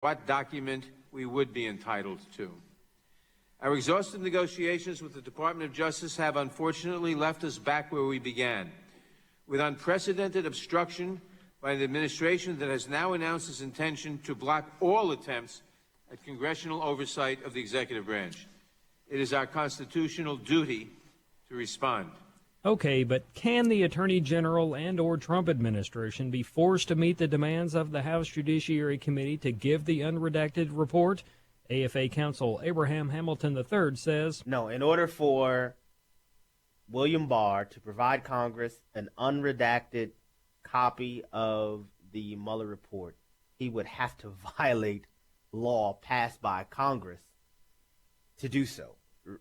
what document we would be entitled to. Our exhaustive negotiations with the Department of Justice have unfortunately left us back where we began, with unprecedented obstruction by an administration that has now announced its intention to block all attempts at congressional oversight of the executive branch. It is our constitutional duty to respond. Okay, but can the Attorney General and or Trump administration be forced to meet the demands of the House Judiciary Committee to give the unredacted report? AFA counsel Abraham Hamilton III says, no, in order for William Barr to provide Congress an unredacted copy of the Mueller report, he would have to violate law passed by Congress to do so.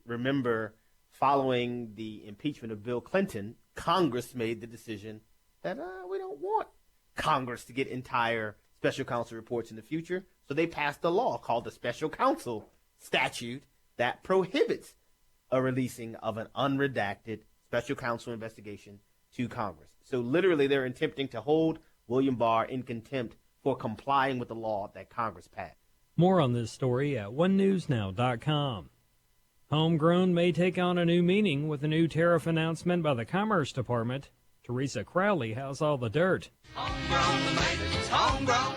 Remember, following the impeachment of Bill Clinton, Congress made the decision that we don't want Congress to get entire special counsel reports in the future. So they passed a law called the Special Counsel Statute that prohibits a releasing of an unredacted special counsel investigation to Congress. So literally they're attempting to hold William Barr in contempt for complying with the law that Congress passed. More on this story at onenewsnow.com. Homegrown may take on a new meaning with a new tariff announcement by the Commerce Department. Teresa Crowley has all the dirt.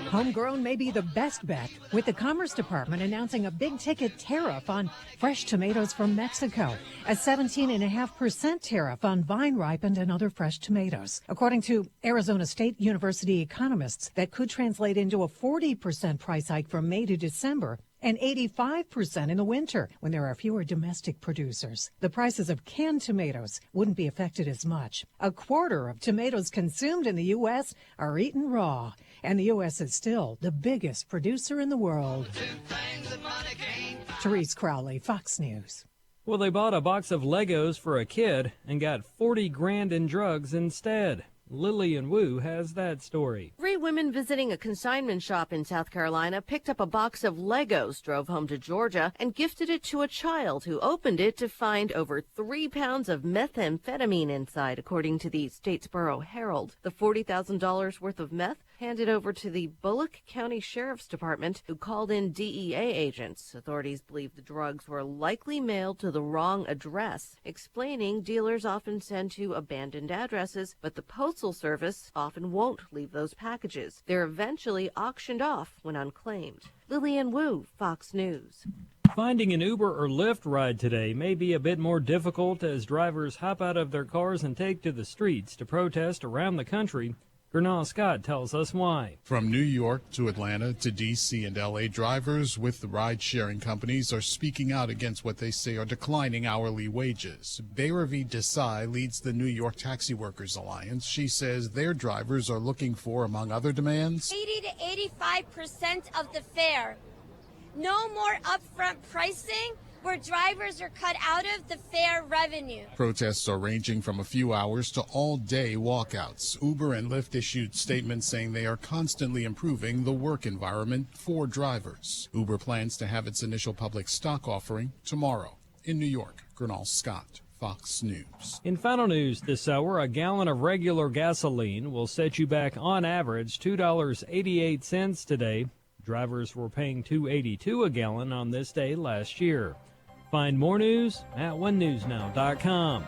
Homegrown may be the best bet, with the Commerce Department announcing a big-ticket tariff on fresh tomatoes from Mexico, a 17.5% tariff on vine-ripened and other fresh tomatoes. According to Arizona State University economists, that could translate into a 40% price hike from May to December and 85% in the winter when there are fewer domestic producers. The prices of canned tomatoes wouldn't be affected as much. A quarter of tomatoes consumed in the U.S. are eaten raw, and the U.S. is still the biggest producer in the world. Therese Crowley, Fox News. Well, they bought a box of Legos for a kid and got 40 grand in drugs instead. Lillian Wu has that story. 3 women visiting a consignment shop in South Carolina picked up a box of Legos, drove home to Georgia, and gifted it to a child who opened it to find over 3 pounds of methamphetamine inside, according to the Statesboro Herald. The $40,000 worth of meth handed over to the Bullock County Sheriff's Department, who called in DEA agents. Authorities believe the drugs were likely mailed to the wrong address, explaining dealers often send to abandoned addresses, but the Postal Service often won't leave those packages. They're eventually auctioned off when unclaimed. Lillian Wu, Fox News. Finding an Uber or Lyft ride today may be a bit more difficult as drivers hop out of their cars and take to the streets to protest around the country. Gernal Scott tells us why. From New York to Atlanta to D.C. and L.A., drivers with the ride-sharing companies are speaking out against what they say are declining hourly wages. Bayravi Desai leads the New York Taxi Workers Alliance. She says their drivers are looking for, among other demands, 80 to 85% of the fare. No more upfront pricing where drivers are cut out of the fare revenue. Protests are ranging from a few hours to all-day walkouts. Uber and Lyft issued statements saying they are constantly improving the work environment for drivers. Uber plans to have its initial public stock offering tomorrow. In New York, Gernal Scott, Fox News. In final news this hour, a gallon of regular gasoline will set you back on average $2.88 today. Drivers were paying $2.82 a gallon on this day last year. Find more news at onenewsnow.com.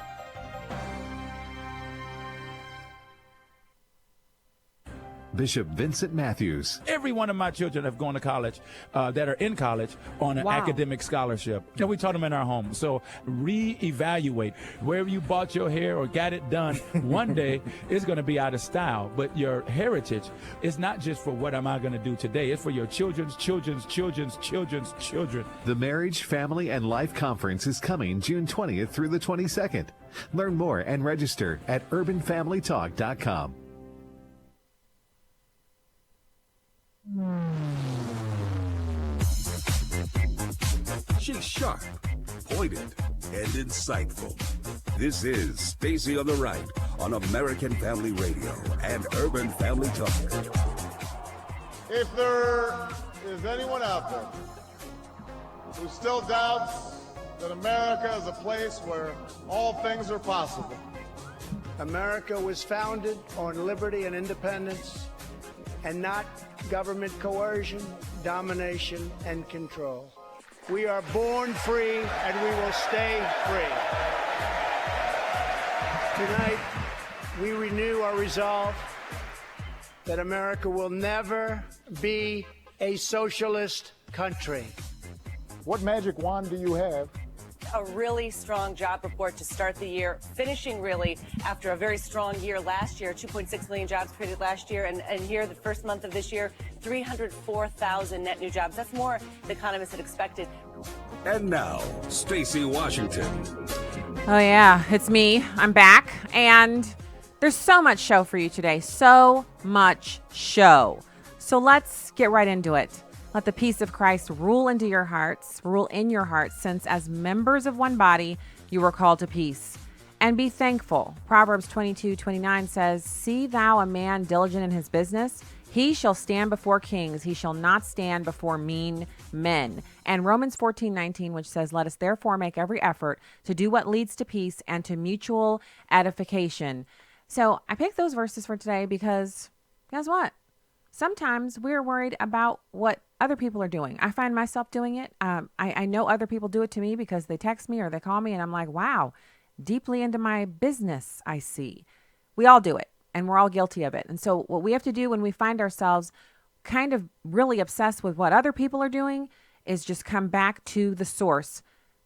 Bishop Vincent Matthews. Every one of my children have gone to college, that are in college on an academic scholarship. And we taught them in our home. So reevaluate wherever you bought your hair or got it done. One day it's going to be out of style. But your heritage is not just for what am I going to do today. It's for your children's children's children's children's children. The Marriage, Family, and Life Conference is coming June 20th through the 22nd. Learn more and register at urbanfamilytalk.com. She's sharp, pointed, and insightful. This is Stacy on the Right on American Family Radio and Urban Family Talk. If there is anyone out there who still doubts that America is a place where all things are possible, America was founded on liberty and independence and not government coercion, domination, and control. We are born free, and we will stay free. Tonight, we renew our resolve that America will never be a socialist country. What magic wand do you have? A really strong job report to start the year, finishing really after a very strong year last year, 2.6 million jobs created last year, and here, the first month of this year, 304,000 net new jobs. That's more the economists had expected. And now, Stacy Washington. Oh, yeah, it's me. I'm back, and there's so much show for you today. So much show. So let's get right into it. Let the peace of Christ rule in your hearts, since as members of one body, you were called to peace. And be thankful. Proverbs 22:29 says, "See thou a man diligent in his business, he shall stand before kings, he shall not stand before mean men." And Romans 14:19, which says, "Let us therefore make every effort to do what leads to peace and to mutual edification." So I picked those verses for today because guess what? Sometimes we're worried about what other people are doing. I find myself doing it. I know other people do it to me because they text me or they call me and I'm like, wow, deeply into my business, I see. We all do it and we're all guilty of it. And so what we have to do when we find ourselves kind of really obsessed with what other people are doing is just come back to the source.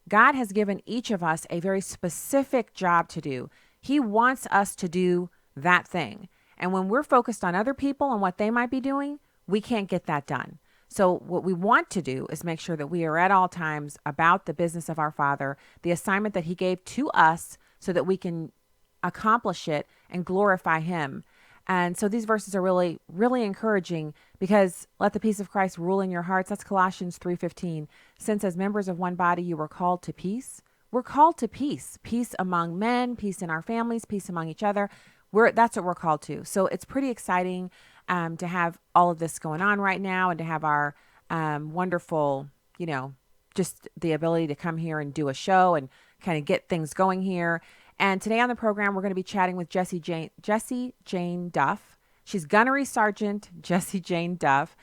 God has given each of us a very specific job to do. He wants us to do that thing. And when we're focused on other people and what they might be doing, we can't get that done. So what we want to do is make sure that we are at all times about the business of our Father, the assignment that he gave to us so that we can accomplish it and glorify him. And so these verses are really, really encouraging because let the peace of Christ rule in your hearts. That's Colossians 3:15. Since as members of one body, you were called to peace. We're called to peace, peace among men, peace in our families, peace among each other. That's what we're called to. So it's pretty exciting to have all of this going on right now and to have our wonderful, just the ability to come here and do a show and kind of get things going here. And today on the program, we're going to be chatting with Jessie Jane Duff. She's Gunnery Sergeant Jessie Jane Duff.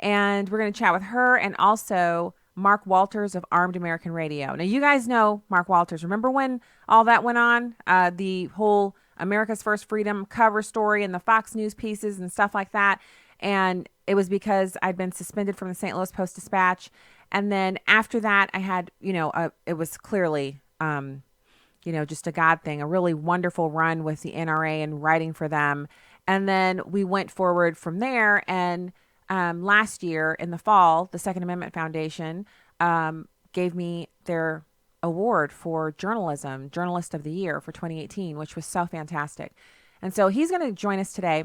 And we're going to chat with her and also Mark Walters of Armed American Radio. Now, you guys know Mark Walters. Remember when all that went on? The whole America's First Freedom cover story and the Fox News pieces and stuff like that. And it was because I'd been suspended from the St. Louis Post-Dispatch. And then after that, I had, it was clearly, just a God thing, a really wonderful run with the NRA and writing for them. And then we went forward from there. And last year in the fall, the Second Amendment Foundation gave me their award for journalism, Journalist of the Year for 2018, which was so fantastic. And so he's going to join us today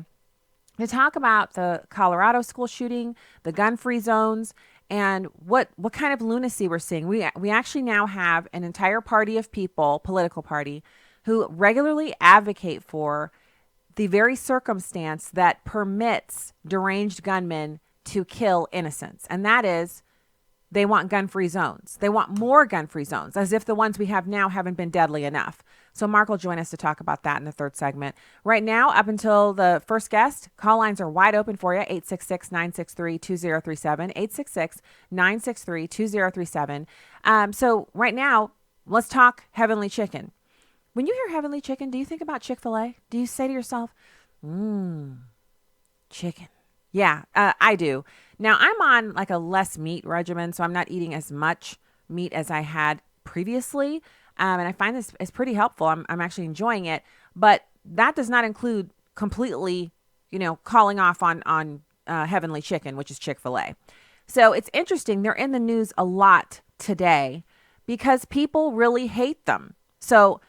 to talk about the Colorado school shooting, the gun-free zones, and what kind of lunacy we're seeing. We actually now have an entire party of people, political party, who regularly advocate for the very circumstance that permits deranged gunmen to kill innocents. And that is, they want gun-free zones. They want more gun-free zones, as if the ones we have now haven't been deadly enough. So Mark will join us to talk about that in the third segment. Right now, up until the first guest, call lines are wide open for you, 866-963-2037, 866-963-2037. So right now, let's talk Heavenly Chicken. When you hear Heavenly Chicken, do you think about Chick Fil A? Do you say to yourself, chicken? Yeah, I do. Now, I'm on like a less meat regimen, so I'm not eating as much meat as I had previously. And I find this is pretty helpful. I'm actually enjoying it. But that does not include completely, calling off on Heavenly Chicken, which is Chick Fil A. So it's interesting. They're in the news a lot today because people really hate them. So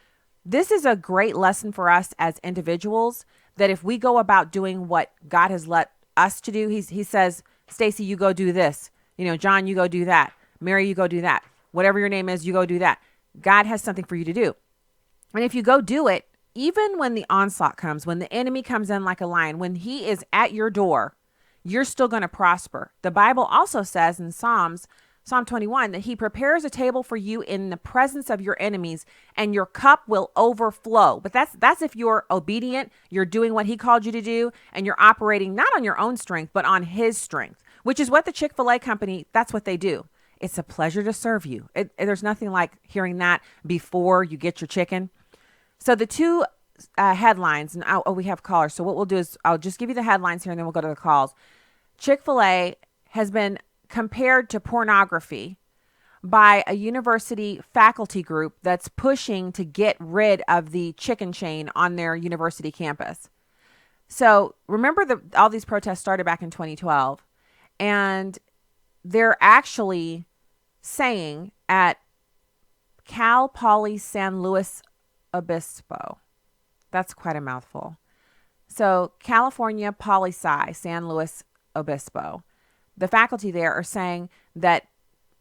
this is a great lesson for us as individuals that if we go about doing what God has let us to do, he says, Stacy, you go do this. John, you go do that. Mary, you go do that. Whatever your name is, you go do that. God has something for you to do. And if you go do it, even when the onslaught comes, when the enemy comes in like a lion, when he is at your door, you're still going to prosper. The Bible also says in Psalms Psalm 21, that he prepares a table for you in the presence of your enemies and your cup will overflow. But that's if you're obedient, you're doing what he called you to do, and you're operating not on your own strength, but on his strength, which is what the Chick Fil A company, that's what they do. It's a pleasure to serve you. There's nothing like hearing that before you get your chicken. So the two headlines, and we have callers. So what we'll do is I'll just give you the headlines here and then we'll go to the calls. Chick Fil A has been compared to pornography by a university faculty group that's pushing to get rid of the chicken chain on their university campus. So remember all these protests started back in 2012, and they're actually saying at Cal Poly San Luis Obispo, that's quite a mouthful. So California Poli Sci San Luis Obispo, the faculty there are saying that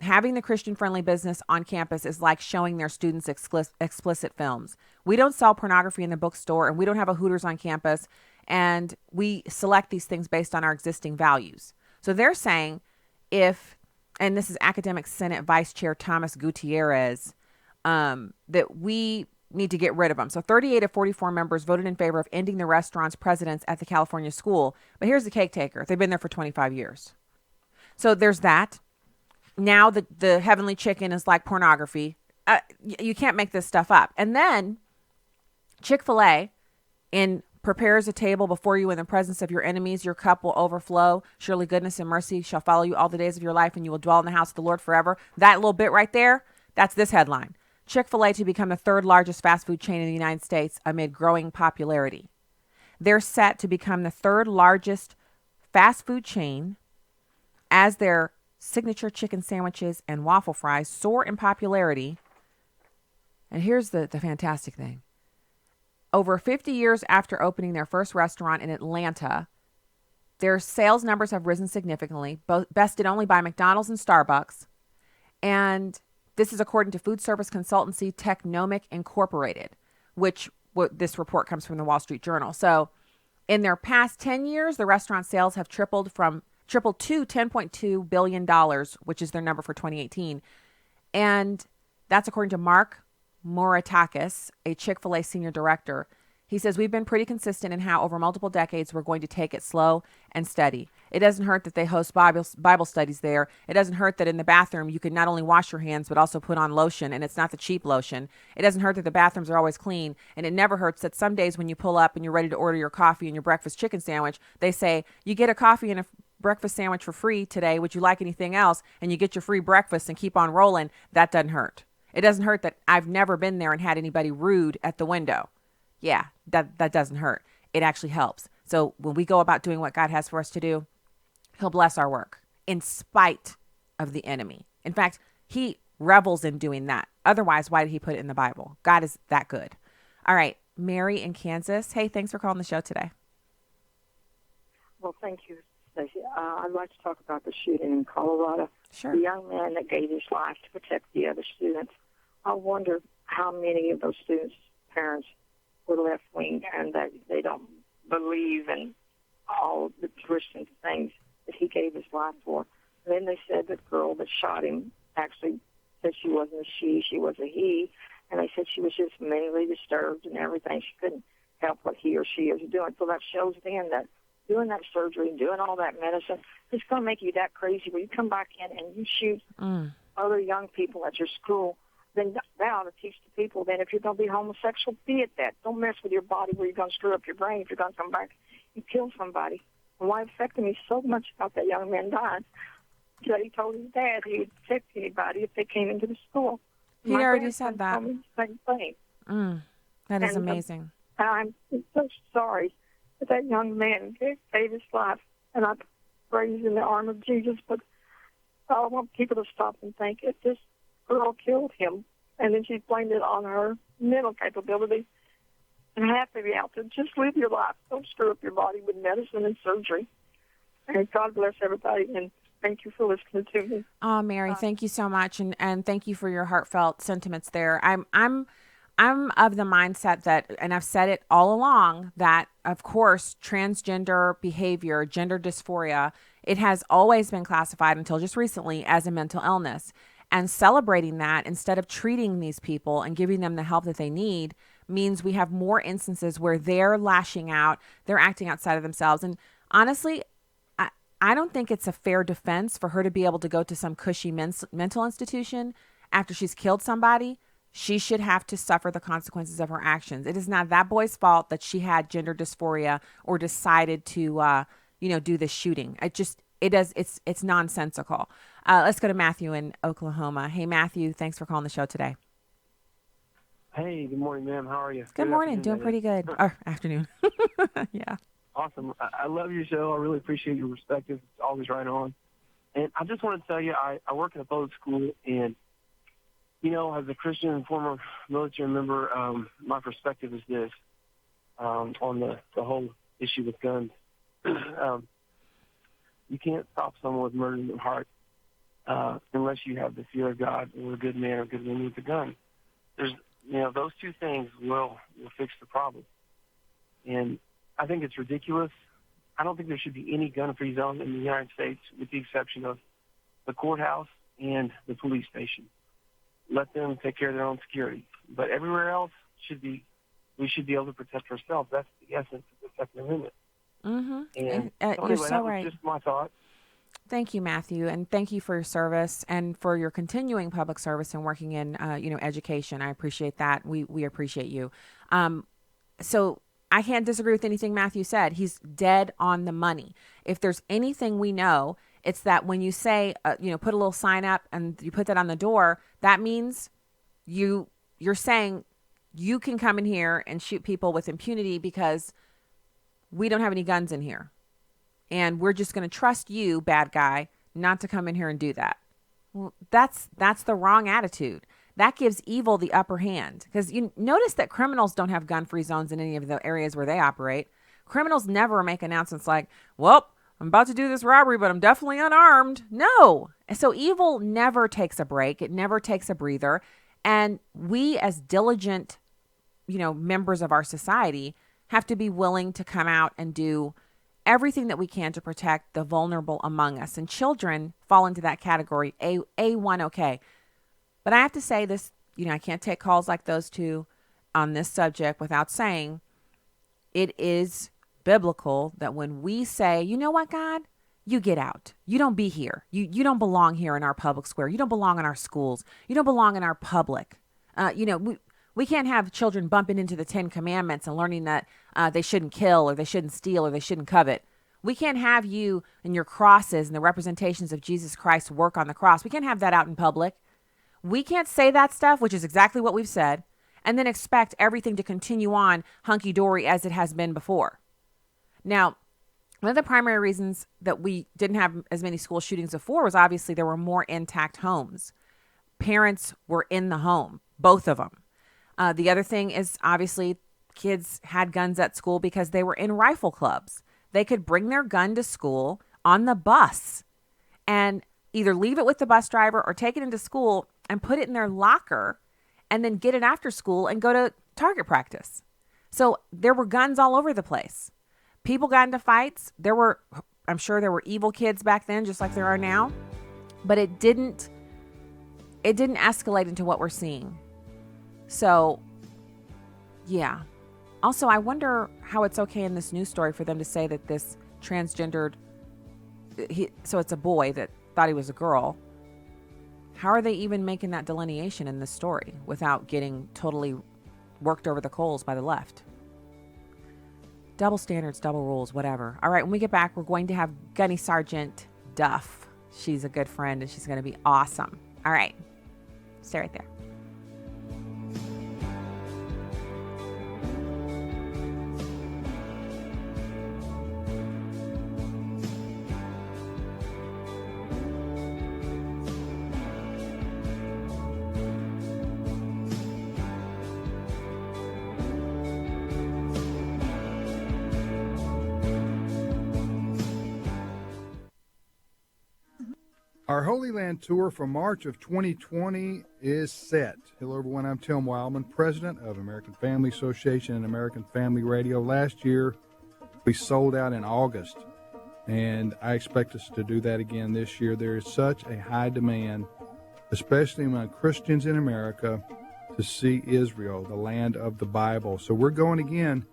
having the Christian-friendly business on campus is like showing their students explicit films. We don't sell pornography in the bookstore, and we don't have a Hooters on campus, and we select these things based on our existing values. So they're saying and this is Academic Senate Vice Chair Thomas Gutierrez, that we need to get rid of them. So 38 of 44 members voted in favor of ending the restaurant's presence at the California school. But here's the cake taker. They've been there for 25 years. So there's that. Now the heavenly chicken is like pornography. You can't make this stuff up. And then Chick Fil A prepares a table before you in the presence of your enemies. Your cup will overflow. Surely goodness and mercy shall follow you all the days of your life, and you will dwell in the house of the Lord forever. That little bit right there, that's this headline. Chick Fil A to become the third largest fast food chain in the United States amid growing popularity. They're set to become the third largest fast food chain as their signature chicken sandwiches and waffle fries soar in popularity. And here's the fantastic thing. Over 50 years after opening their first restaurant in Atlanta, their sales numbers have risen significantly, bested only by McDonald's and Starbucks. And this is according to food service consultancy Technomic Incorporated, which this report comes from the Wall Street Journal. So in their past 10 years, the restaurant sales have tripled to $10.2 billion, which is their number for 2018. And that's according to Mark Moratakis, a Chick Fil A senior director. He says, we've been pretty consistent in how over multiple decades we're going to take it slow and steady. It doesn't hurt that they host Bible studies there. It doesn't hurt that in the bathroom you can not only wash your hands but also put on lotion, and it's not the cheap lotion. It doesn't hurt that the bathrooms are always clean, and it never hurts that some days when you pull up and you're ready to order your coffee and your breakfast chicken sandwich, they say, you get a coffee and a breakfast sandwich for free today. Would you like anything else? And you get your free breakfast and keep on rolling. That doesn't hurt. It doesn't hurt that I've never been there and had anybody rude at the window. Yeah, that doesn't hurt. It actually helps. So when we go about doing what God has for us to do, he'll bless our work in spite of the enemy. In fact, he revels in doing that. Otherwise, why did he put it in the Bible? God is that good. All right, Mary in Kansas. Hey, thanks for calling the show today. Well, thank you, Stacy. I'd like to talk about the shooting in Colorado. Sure. The young man that gave his life to protect the other students. I wonder how many of those students' parents were left-wing and that they don't believe in all the Christian things that he gave his life for. And then they said the girl that shot him actually said she wasn't a she was a he. And they said she was just mentally disturbed and everything. She couldn't help what he or she is doing. So that shows then that doing that surgery and doing all that medicine, it's going to make you that crazy where you come back in and you shoot other young people at your school. Then that ought to teach the people that if you're going to be homosexual, be it that. Don't mess with your body where you're going to screw up your brain if you're going to come back and kill somebody. And why it affected me so much about that young man dying that he told his dad he would protect anybody if they came into the school. He already said that. Told me the same thing. That is amazing. I'm so sorry that young man gave his life, and I praise in the arm of Jesus, but I want people to stop and think if this girl killed him, and then she blamed it on her mental capability and half of you out there. Just live your life. Don't screw up your body with medicine and surgery. And God bless everybody, and thank you for listening to me. Oh, Mary, thank you so much, and thank you for your heartfelt sentiments there. I'm of the mindset that, and I've said it all along, that of course transgender behavior, gender dysphoria It has always been classified until just recently as a mental illness. And celebrating that instead of treating these people and giving them the help that they need means we have more instances where they're lashing out, they're acting outside of themselves. And honestly, I don't think it's a fair defense for her to be able to go to some cushy mental institution after she's killed somebody. She should have to suffer the consequences of her actions. It is not that boy's fault that she had gender dysphoria or decided to, do this shooting. It's nonsensical. Let's go to Matthew in Oklahoma. Hey, Matthew, thanks for calling the show today. Hey, good morning, ma'am. How are you? Good morning. Doing pretty good. Or afternoon. Yeah. Awesome. I love your show. I really appreciate your perspective. It's always right on. And I just want to tell you, I work in a public school, and, as a Christian and former military member, my perspective is this on the whole issue with guns. You can't stop someone with murder in their heart unless you have the fear of God or a good man or a good woman with a gun. There's, those two things will fix the problem. And I think it's ridiculous. I don't think there should be any gun-free zone in the United States, with the exception of the courthouse and the police station. Let them take care of their own security. But everywhere else we should be able to protect ourselves. That's the essence of the Second Amendment. Mm-hmm. And you're so that right. was just my thought. Thank you, Matthew, and thank you for your service and for your continuing public service and working in, education. I appreciate that. We appreciate you. So I can't disagree with anything Matthew said. He's dead on the money. If there's anything we know, it's that when you say, put a little sign up and you put that on the door, that means you're saying you can come in here and shoot people with impunity because we don't have any guns in here. And we're just going to trust you, bad guy, not to come in here and do that. Well, that's the wrong attitude. That gives evil the upper hand. Because you notice that criminals don't have gun-free zones in any of the areas where they operate. Criminals never make announcements like, well, I'm about to do this robbery, but I'm definitely unarmed. No. So evil never takes a break. It never takes a breather. And we as diligent, members of our society have to be willing to come out and do everything that we can to protect the vulnerable among us. And children fall into that category, A1, okay. But I have to say this, I can't take calls like those two on this subject without saying it is biblical that when we say, you know what, God, you get out. You don't be here. You don't belong here in our public square. You don't belong in our schools. You don't belong in our public. We can't have children bumping into the 10 Commandments and learning that they shouldn't kill or they shouldn't steal or they shouldn't covet. We can't have you and your crosses and the representations of Jesus Christ's work on the cross. We can't have that out in public. We can't say that stuff, which is exactly what we've said, and then expect everything to continue on hunky-dory as it has been before. Now, one of the primary reasons that we didn't have as many school shootings before was obviously there were more intact homes. Parents were in the home, both of them. The other thing is obviously kids had guns at school because they were in rifle clubs. They could bring their gun to school on the bus and either leave it with the bus driver or take it into school and put it in their locker and then get it after school and go to target practice. So there were guns all over the place. People got into fights. I'm sure there were evil kids back then, just like there are now, but it didn't escalate into what we're seeing. So, yeah. Also, I wonder how it's okay in this news story for them to say that this transgendered, so it's a boy that thought he was a girl. How are they even making that delineation in this story without getting totally worked over the coals by the left? Double standards, double rules, whatever. All right, when we get back, we're going to have Gunny Sergeant Duff. She's a good friend, and she's going to be awesome. All right, stay right there. Our Holy Land tour for March of 2020 is set. Hello, everyone. I'm Tim Wildman, president of American Family Association and American Family Radio. Last year, we sold out in August. and I expect us to do that again this year. There is such a high demand, especially among Christians in America, to see Israel, the land of the Bible. So we're going again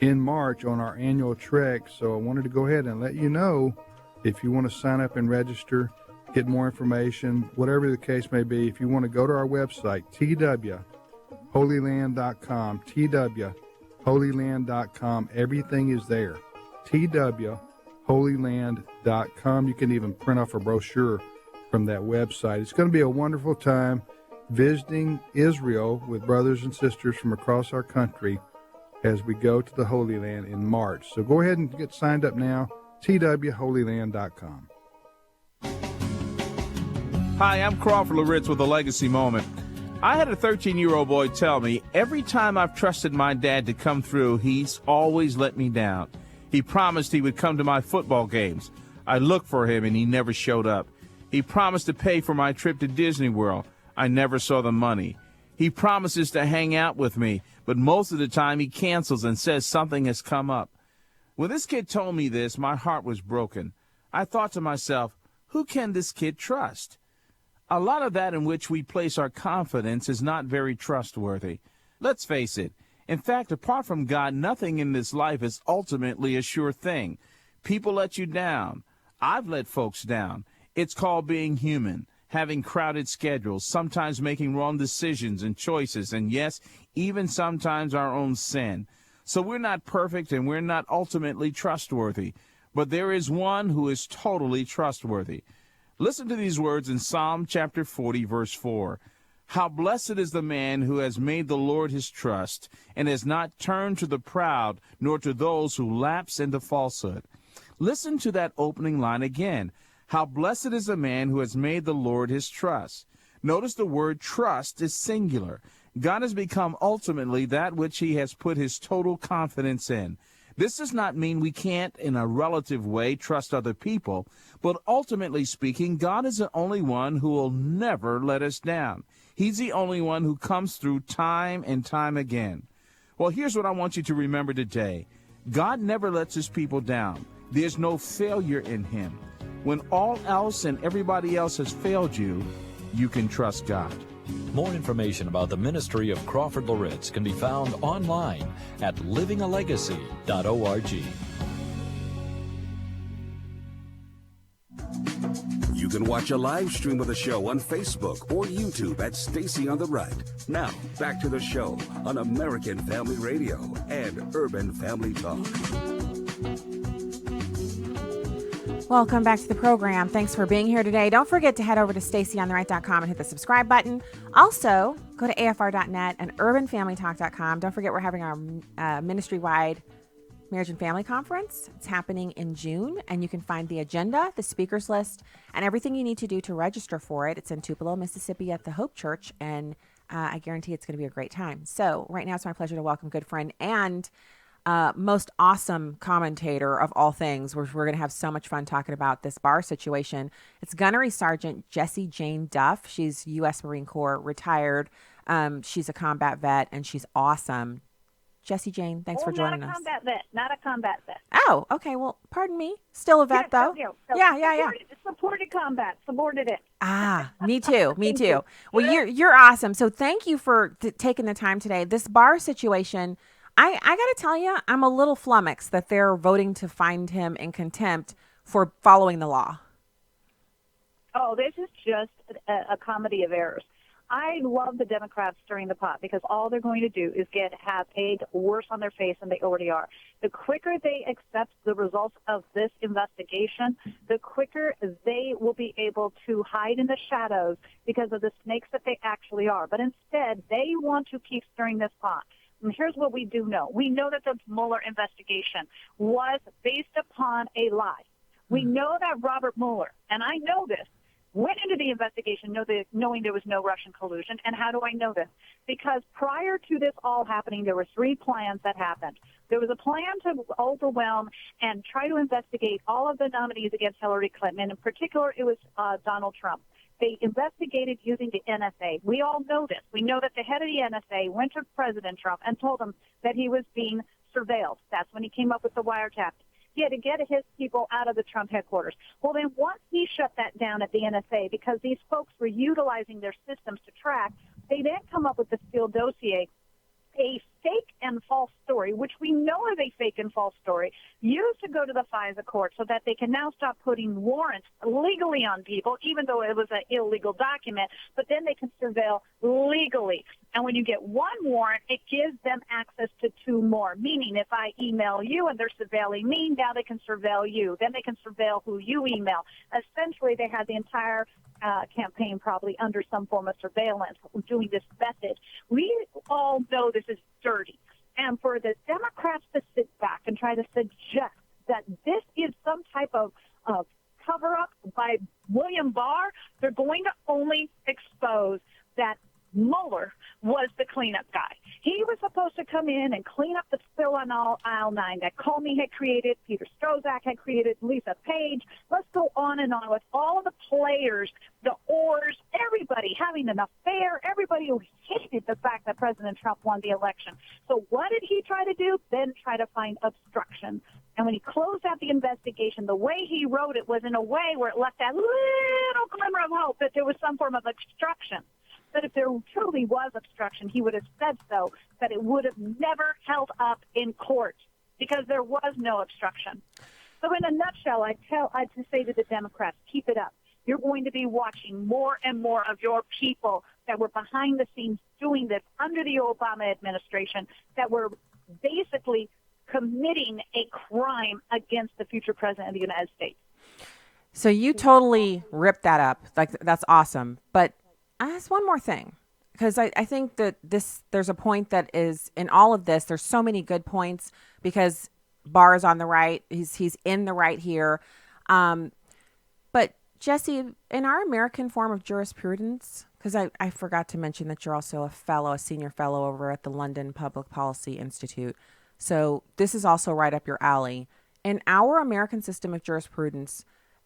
in March on our annual trek. So I wanted to go ahead and let you know, if you want to sign up and register, get more information, whatever the case may be, if you want to go to our website, twholyland.com, twholyland.com, everything is there, twholyland.com. You can even print off a brochure from that website. It's going to be a wonderful time visiting Israel with brothers and sisters from across our country as we go to the Holy Land in March. So go ahead and get signed up now, twholyland.com. Hi, I'm Crawford Loritz with a Legacy Moment. I had a 13-year-old boy tell me, every time I've trusted my dad to come through, he's always let me down. He promised he would come to my football games. I looked for him and he never showed up. He promised to pay for my trip to Disney World. I never saw the money. He promises to hang out with me, but most of the time he cancels and says something has come up. When this kid told me this, my heart was broken. I thought to myself, who can this kid trust? A lot of that in which we place our confidence is not very trustworthy. Let's face it. In fact, apart from God, nothing in this life is ultimately a sure thing. People let you down. I've let folks down. It's called being human. Having crowded schedules, sometimes making wrong decisions and choices, and yes, even sometimes our own sin. So we're not perfect and we're not ultimately trustworthy, but there is one who is totally trustworthy. Listen to these words in Psalm chapter 40, verse 4. How blessed is the man who has made the Lord his trust, and has not turned to the proud, nor to those who lapse into falsehood. Listen to that opening line again. How blessed is the man who has made the Lord his trust. Notice the word trust is singular. God has become ultimately that which he has put his total confidence in. This does not mean we can't, in a relative way, trust other people, but ultimately speaking, God is the only one who will never let us down. He's the only one who comes through time and time again. Well, here's what I want you to remember today. God never lets his people down. There's no failure in him. When all else and everybody else has failed you, you can trust God. More information about the ministry of Crawford Loritz can be found online at livingalegacy.org. You can watch a live stream of the show on Facebook or YouTube at Stacy on the Right. Now, back to the show on American Family Radio and Urban Family Talk. Welcome back to the program. Thanks for being here today. Don't forget to head over to stacyontheright.com and hit the subscribe button. Also, go to afr.net and urbanfamilytalk.com. Don't forget we're having our ministry-wide Marriage and Family Conference. It's happening in June, and you can find the agenda, the speakers list, and everything you need to do to register for it. It's in Tupelo, Mississippi at the Hope Church, and I guarantee it's going to be a great time. So right now it's my pleasure to welcome good friend and most awesome commentator of all things. We're going to have so much fun talking about this bar situation. It's Gunnery Sergeant Jessie Jane Duff. She's U.S. Marine Corps, retired. She's a combat vet, and she's awesome. Jessie Jane, thanks for joining us. Not a combat vet. Oh, okay. Well, pardon me. Still a vet, though? Yeah. Supported combat. Supported it. Ah, me too. Me too. Well, you're awesome. So thank you for taking the time today. This bar situation, I got to tell you, I'm a little flummoxed that they're voting to find him in contempt for following the law. Oh, this is just a comedy of errors. I love the Democrats stirring the pot because all they're going to do is have egg worse on their face than they already are. The quicker they accept the results of this investigation, the quicker they will be able to hide in the shadows because of the snakes that they actually are. But instead, they want to keep stirring this pot. And here's what we do know. We know that the Mueller investigation was based upon a lie. We know that Robert Mueller, and I know this, went into the investigation knowing there was no Russian collusion. And how do I know this? Because prior to this all happening, there were 3 plans that happened. There was a plan to overwhelm and try to investigate all of the nominees against Hillary Clinton. And in particular, it was Donald Trump. They investigated using the NSA. We all know this. We know that the head of the NSA went to President Trump and told him that he was being surveilled. That's when he came up with the wiretap. to get his people out of the Trump headquarters. Well, then once he shut that down at the NSA, because these folks were utilizing their systems to track, they then come up with the Steele dossier, a fake and false story, which we know is a fake and false story, used to go to the FISA court so that they can now stop putting warrants legally on people, even though it was an illegal document, but then they can surveil legally. And when you get one warrant, it gives them access to two more, meaning if I email you and they're surveilling me, now they can surveil you. Then they can surveil who you email. Essentially, they had the entire campaign probably under some form of surveillance doing this method. We all know this is dirty. And for the Democrats to sit back and try to suggest that this is some type of cover-up by William Barr, they're going to only expose that Mueller was the cleanup guy. He was supposed to come in and clean up the spill on aisle 9 that Comey had created, Peter Strzok had created, Lisa Page. Let's go on and on with all of the players, the Orrs, everybody having an affair, everybody who hated the fact that President Trump won the election. So what did he try to do? Then try to find obstruction. And when he closed out the investigation, the way he wrote it was in a way where it left that little glimmer of hope that there was some form of obstruction. But if there truly was obstruction, he would have said so, that it would have never held up in court because there was no obstruction. So in a nutshell, I'd just say to the Democrats, keep it up. You're going to be watching more and more of your people that were behind the scenes doing this under the Obama administration, that were basically committing a crime against the future president of the United States. So you totally ripped that up. Like, that's awesome. But I ask one more thing, because I think that there's a point that is in all of this. There's so many good points because Barr is on the right. He's in the right here. But Jessie, in our American form of jurisprudence, because I forgot to mention that you're also a senior fellow over at the London Public Policy Institute. So this is also right up your alley. In our American system of jurisprudence,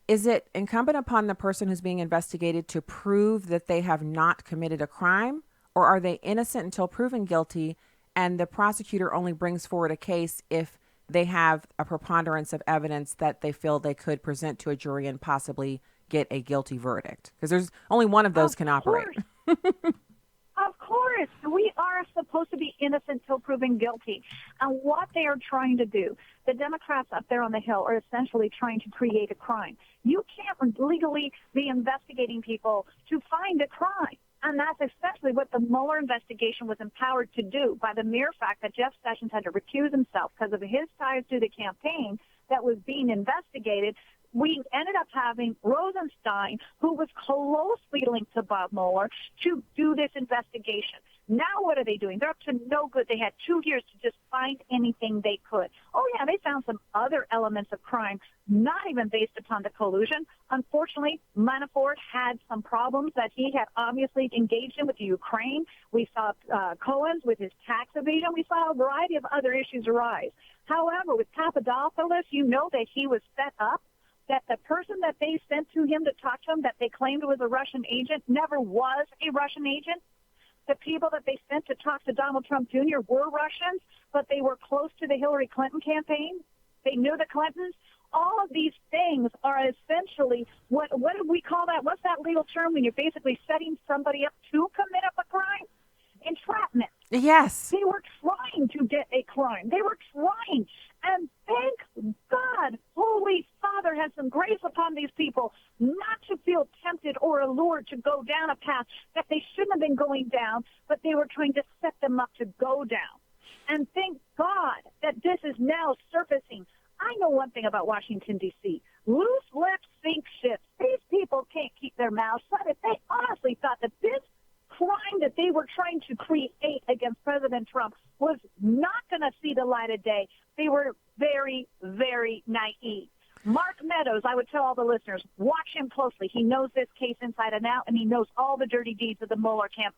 is it incumbent upon the person who's being investigated to prove that they have not committed a crime, or are they innocent until proven guilty, and the prosecutor only brings forward a case if they have a preponderance of evidence that they feel they could present to a jury and possibly get a guilty verdict? Because there's only one of those can operate. Of course. We are supposed to be innocent till proven guilty. And what they are trying to do, the Democrats up there on the Hill are essentially trying to create a crime. You can't legally be investigating people to find a crime. And that's essentially what the Mueller investigation was empowered to do by the mere fact that Jeff Sessions had to recuse himself because of his ties to the campaign that was being investigated. We ended up having Rosenstein, who was closely linked to Bob Mueller, to do this investigation. Now what are they doing? They're up to no good. They had 2 years to just find anything they could. Oh, yeah, they found some other elements of crime, not even based upon the collusion. Unfortunately, Manafort had some problems that he had obviously engaged in with Ukraine. We saw Cohen's with his tax evasion. We saw a variety of other issues arise. However, with Papadopoulos, you know that he was set up, that the person that they sent to him to talk to him that they claimed was a Russian agent never was a Russian agent. The people that they sent to talk to Donald Trump Jr. were Russians, but they were close to the Hillary Clinton campaign. They knew the Clintons. All of these things are essentially, what do we call that? What's that legal term when you're basically setting somebody up to commit up a crime? Entrapment. Yes. They were trying to get a crime. They were trying. And thank God, Holy Father has some grace upon these people not to feel tempted or allured to go down a path that they shouldn't have been going down, but they were trying to set them up to go down. And thank God that this is now surfacing. I know one thing about Washington, D.C. Loose lips sink ships. These people can't keep their mouths shut. If they honestly thought that this crime that they were trying to create against President Trump was not going to see the light of day, they were very, very naive. Mark Meadows, I would tell all the listeners, watch him closely. He knows this case inside and out, and he knows all the dirty deeds of the Mueller camp.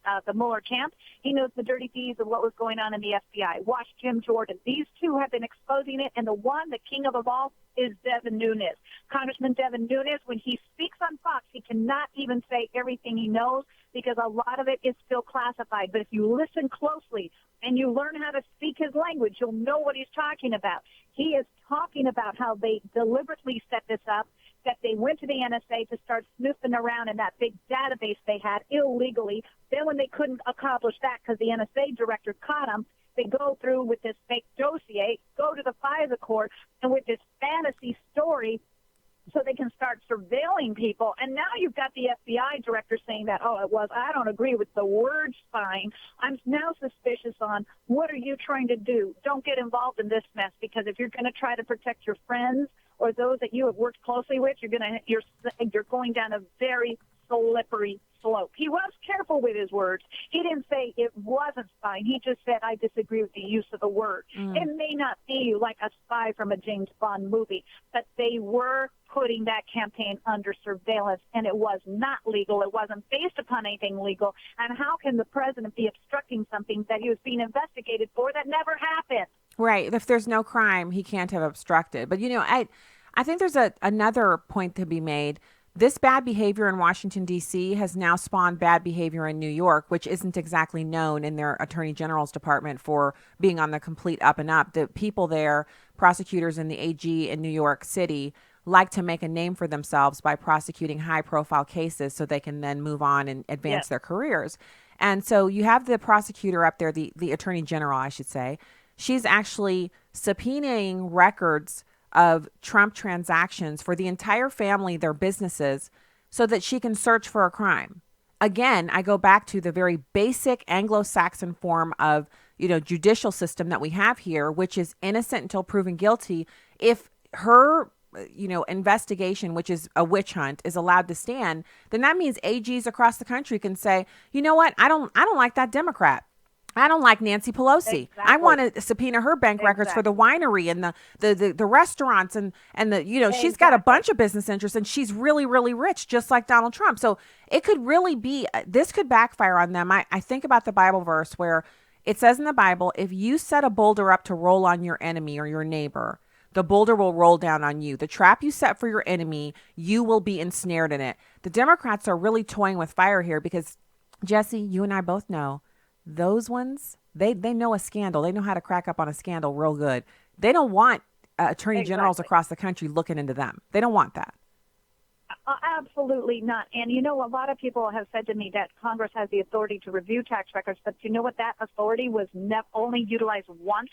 He knows the dirty deeds of what was going on in the FBI. Watch Jim Jordan. These two have been exposing it, and the one, the king of them all, is Devin Nunes. Congressman Devin Nunes, when he speaks on Fox, he cannot even say everything he knows because a lot of it is still classified. But if you listen closely and you learn how to speak his language, you'll know what he's talking about. He is talking about how they deliberately set this up, that they went to the NSA to start snooping around in that big database they had illegally. Then when they couldn't accomplish that because the NSA director caught them, they go through with this fake dossier, go to the FISA court, and with this fantasy story so they can start surveilling people. And now you've got the FBI director saying that, I don't agree with the word spying. I'm now suspicious on what are you trying to do? Don't get involved in this mess, because if you're going to try to protect your friends or those that you have worked closely with, you're going down a very slippery slope. He was careful with his words. He didn't say it wasn't spying. He just said, I disagree with the use of the word. It may not be like a spy from a James Bond movie, but they were putting that campaign under surveillance, and it was not legal. It wasn't based upon anything legal. And how can the president be obstructing something that he was being investigated for that never happened? Right. If there's no crime, he can't have obstructed. But, I think there's another point to be made. This bad behavior in Washington, D.C. has now spawned bad behavior in New York, which isn't exactly known in their attorney general's department for being on the complete up and up. The people there, prosecutors and the AG in New York City, like to make a name for themselves by prosecuting high-profile cases so they can then move on and advance their careers. And so you have the prosecutor up there, the attorney general, I should say. She's actually subpoenaing records of Trump transactions for the entire family, their businesses, so that she can search for a crime. Again, I go back to the very basic Anglo-Saxon form of, judicial system that we have here, which is innocent until proven guilty. If her, investigation, which is a witch hunt, is allowed to stand, then that means AGs across the country can say, you know what, I don't like that Democrat. I don't like Nancy Pelosi. Exactly. I want to subpoena her bank records for the winery and the restaurants and she's got a bunch of business interests and she's really, really rich, just like Donald Trump. So it could really be, this could backfire on them. I think about the Bible verse where it says in the Bible, if you set a boulder up to roll on your enemy or your neighbor, the boulder will roll down on you. The trap you set for your enemy, you will be ensnared in it. The Democrats are really toying with fire here because, Jessie, you and I both know, those ones, they know a scandal. They know how to crack up on a scandal real good. They don't want attorney generals across the country looking into them. They don't want that. Absolutely not. And a lot of people have said to me that Congress has the authority to review tax records, but you know what? That authority was only utilized once,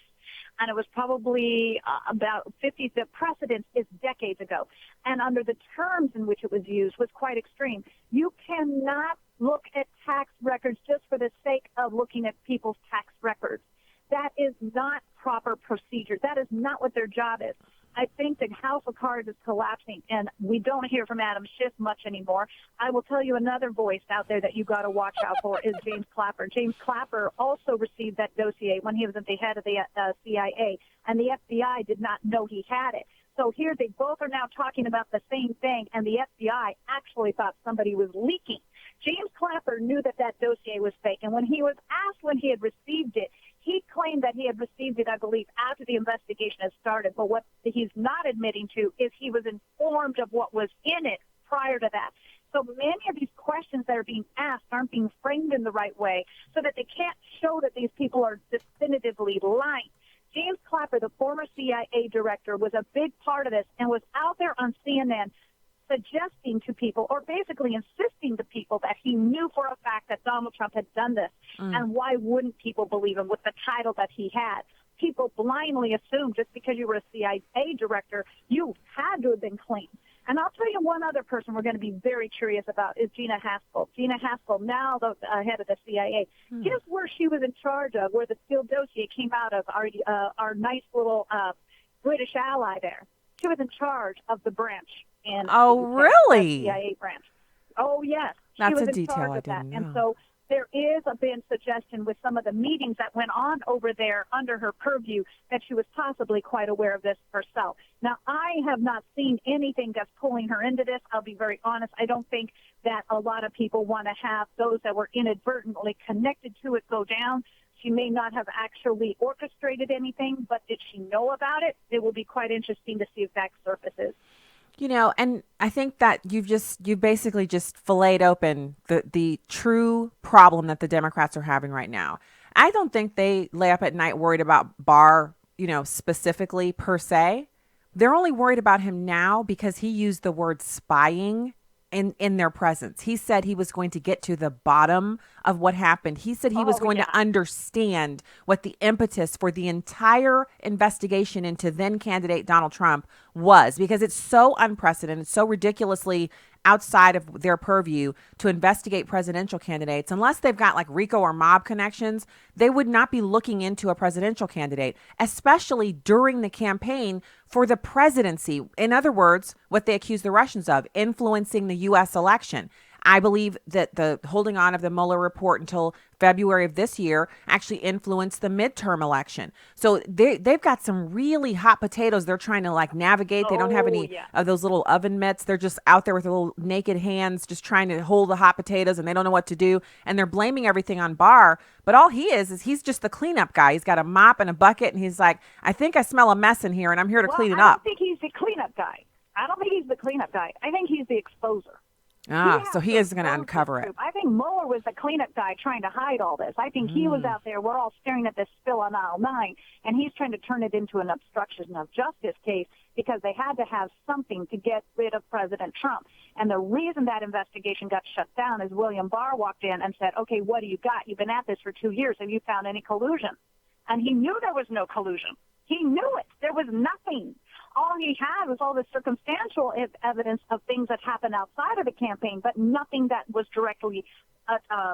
and it was probably about 50. The precedent is decades ago. And under the terms in which it was used was quite extreme. You cannot look at tax records just for the sake of looking at people's tax records. That is not proper procedure. That is not what their job is. I think the House of Cards is collapsing, and we don't hear from Adam Schiff much anymore. I will tell you another voice out there that you got to watch out for is James Clapper. James Clapper also received that dossier when he was at the head of the CIA, and the FBI did not know he had it. So here they both are now talking about the same thing, and the FBI actually thought somebody was leaking. James Clapper knew that dossier was fake, and when he was asked when he had received it, he claimed that he had received it, I believe, after the investigation had started. But what he's not admitting to is he was informed of what was in it prior to that. So many of these questions that are being asked aren't being framed in the right way so that they can't show that these people are definitively lying. James Clapper, the former CIA director, was a big part of this and was out there on CNN suggesting to people, or basically insisting to people, that he knew for a fact that Donald Trump had done this. And why wouldn't people believe him with the title that he had? People blindly assume just because you were a CIA director, you had to have been clean. And I'll tell you one other person we're going to be very curious about is Gina Haspel. Gina Haspel, now the head of the CIA. Guess where she was in charge of, where the Steele dossier came out of, our nice little British ally there. She was in charge of the branch. Really? CIA branch. Oh, yes. That's she was a detail charge I of that. didn't know. And so there is been suggestion with some of the meetings that went on over there under her purview that she was possibly quite aware of this herself. Now, I have not seen anything that's pulling her into this. I'll be very honest. I don't think that a lot of people want to have those that were inadvertently connected to it go down. She may not have actually orchestrated anything, but did she know about it? It will be quite interesting to see if that surfaces. And I think that you basically just filleted open the true problem that the Democrats are having right now. I don't think they lay up at night worried about Barr, specifically per se. They're only worried about him now because he used the word spying in their presence. He said he was going to get to the bottom of what happened. He said he was going to understand what the impetus for the entire investigation into then candidate Donald Trump was, because it's so unprecedented, so ridiculously outside of their purview to investigate presidential candidates. Unless they've got like RICO or mob connections, they would not be looking into a presidential candidate, especially during the campaign for the presidency. In other words, what they accuse the Russians of, influencing the U.S. election. I believe that the holding on of the Mueller report until February of this year actually influenced the midterm election. So they've got some really hot potatoes they're trying to like navigate. They don't have any of those little oven mitts. They're just out there with their little naked hands just trying to hold the hot potatoes, and they don't know what to do. And they're blaming everything on Barr. But all he is he's just the cleanup guy. He's got a mop and a bucket, and he's like, I think I smell a mess in here, and I'm here to clean it up. I don't think he's the cleanup guy. I think he's the exposer. So he is going to uncover it. I think Mueller was the cleanup guy trying to hide all this. I think he was out there. We're all staring at this spill on aisle 9, and he's trying to turn it into an obstruction of justice case because they had to have something to get rid of President Trump. And the reason that investigation got shut down is William Barr walked in and said, okay, what do you got? You've been at this for 2 years. Have you found any collusion? And he knew there was no collusion. He knew it. There was nothing. All he had was all this circumstantial evidence of things that happened outside of the campaign, but nothing that was directly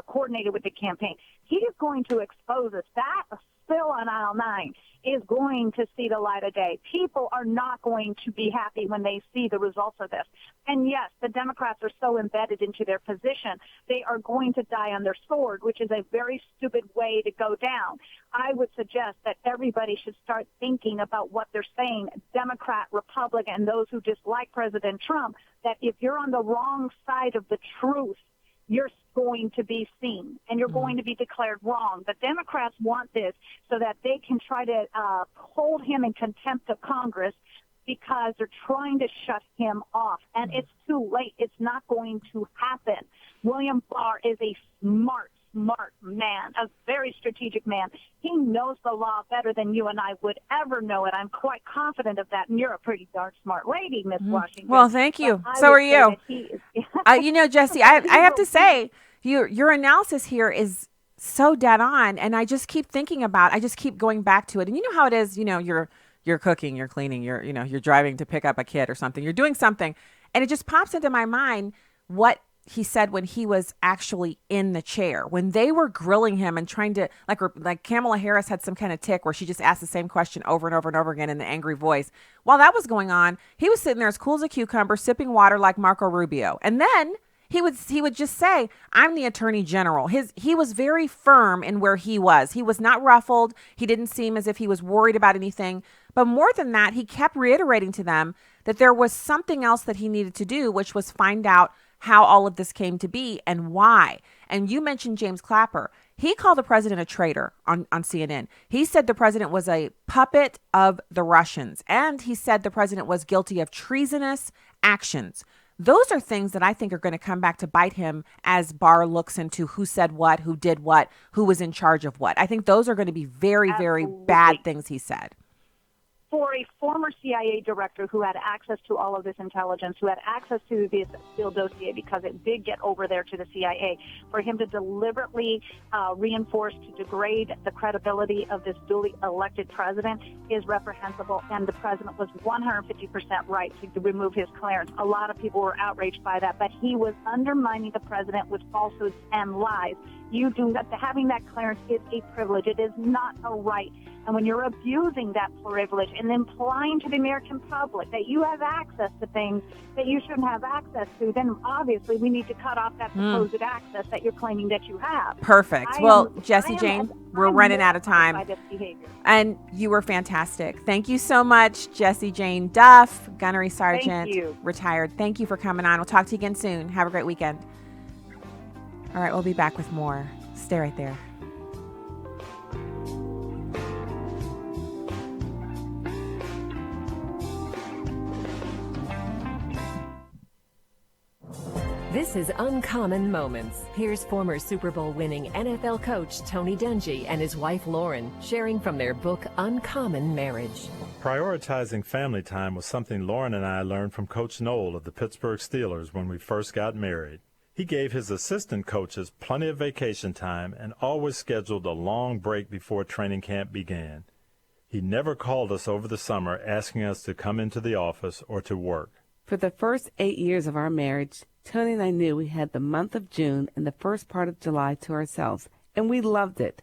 coordinated with the campaign. He is going to expose us. That spill on aisle 9 is going to see the light of day. People are not going to be happy when they see the results of this. And yes, the Democrats are so embedded into their position, they are going to die on their sword, which is a very stupid way to go down. I would suggest that everybody should start thinking about what they're saying, Democrat, Republican, and those who dislike President Trump, that if you're on the wrong side of the truth, you're going to be seen and you're going to be declared wrong. The Democrats want this so that they can try to hold him in contempt of Congress because they're trying to shut him off. And it's too late. It's not going to happen. William Barr is a smart man, a very strategic man. He knows the law better than you and I would ever know it. I'm quite confident of that. And you're a pretty darn smart lady, Miss Washington. Well, thank you. So are you. Jessie, I have to say, your analysis here is so dead on. And I just keep I just keep going back to it. And you know how it is, you're cooking, you're cleaning, you're driving to pick up a kid or something. You're doing something. And it just pops into my mind what he said when he was actually in the chair, when they were grilling him and trying to like Kamala Harris had some kind of tick where she just asked the same question over and over and over again in an angry voice. While that was going on, he was sitting there as cool as a cucumber, sipping water like Marco Rubio. And then he would just say, I'm the attorney general. He was very firm in where he was. He was not ruffled. He didn't seem as if he was worried about anything. But more than that, he kept reiterating to them that there was something else that he needed to do, which was find out how all of this came to be and why. And you mentioned James Clapper. He called the president a traitor on CNN. He said the president was a puppet of the Russians. And he said the president was guilty of treasonous actions. Those are things that I think are going to come back to bite him as Barr looks into who said what, who did what, who was in charge of what. I think those are going to be very, very bad things he said. For a former CIA director who had access to all of this intelligence, who had access to this Steele dossier because it did get over there to the CIA, for him to deliberately reinforce, to degrade the credibility of this duly elected president is reprehensible, and the president was 150% right to remove his clearance. A lot of people were outraged by that, but he was undermining the president with falsehoods and lies. You do that. Having that clearance is a privilege. It is not a right. And when you're abusing that privilege and implying to the American public that you have access to things that you shouldn't have access to, then obviously we need to cut off that supposed access that you're claiming that you have. Perfect. Jessie Jane, we're running out of time. And you were fantastic. Thank you so much, Jessie Jane Duff, Gunnery Sergeant, retired. Thank you for coming on. We'll talk to you again soon. Have a great weekend. All right, we'll be back with more. Stay right there. This is Uncommon Moments. Here's former Super Bowl winning NFL coach Tony Dungy and his wife Lauren sharing from their book Uncommon Marriage. Prioritizing family time was something Lauren and I learned from Coach Noel of the Pittsburgh Steelers when we first got married. He gave his assistant coaches plenty of vacation time and always scheduled a long break before training camp began. He never called us over the summer asking us to come into the office or to work. For the first 8 years of our marriage, Tony and I knew we had the month of June and the first part of July to ourselves, and we loved it.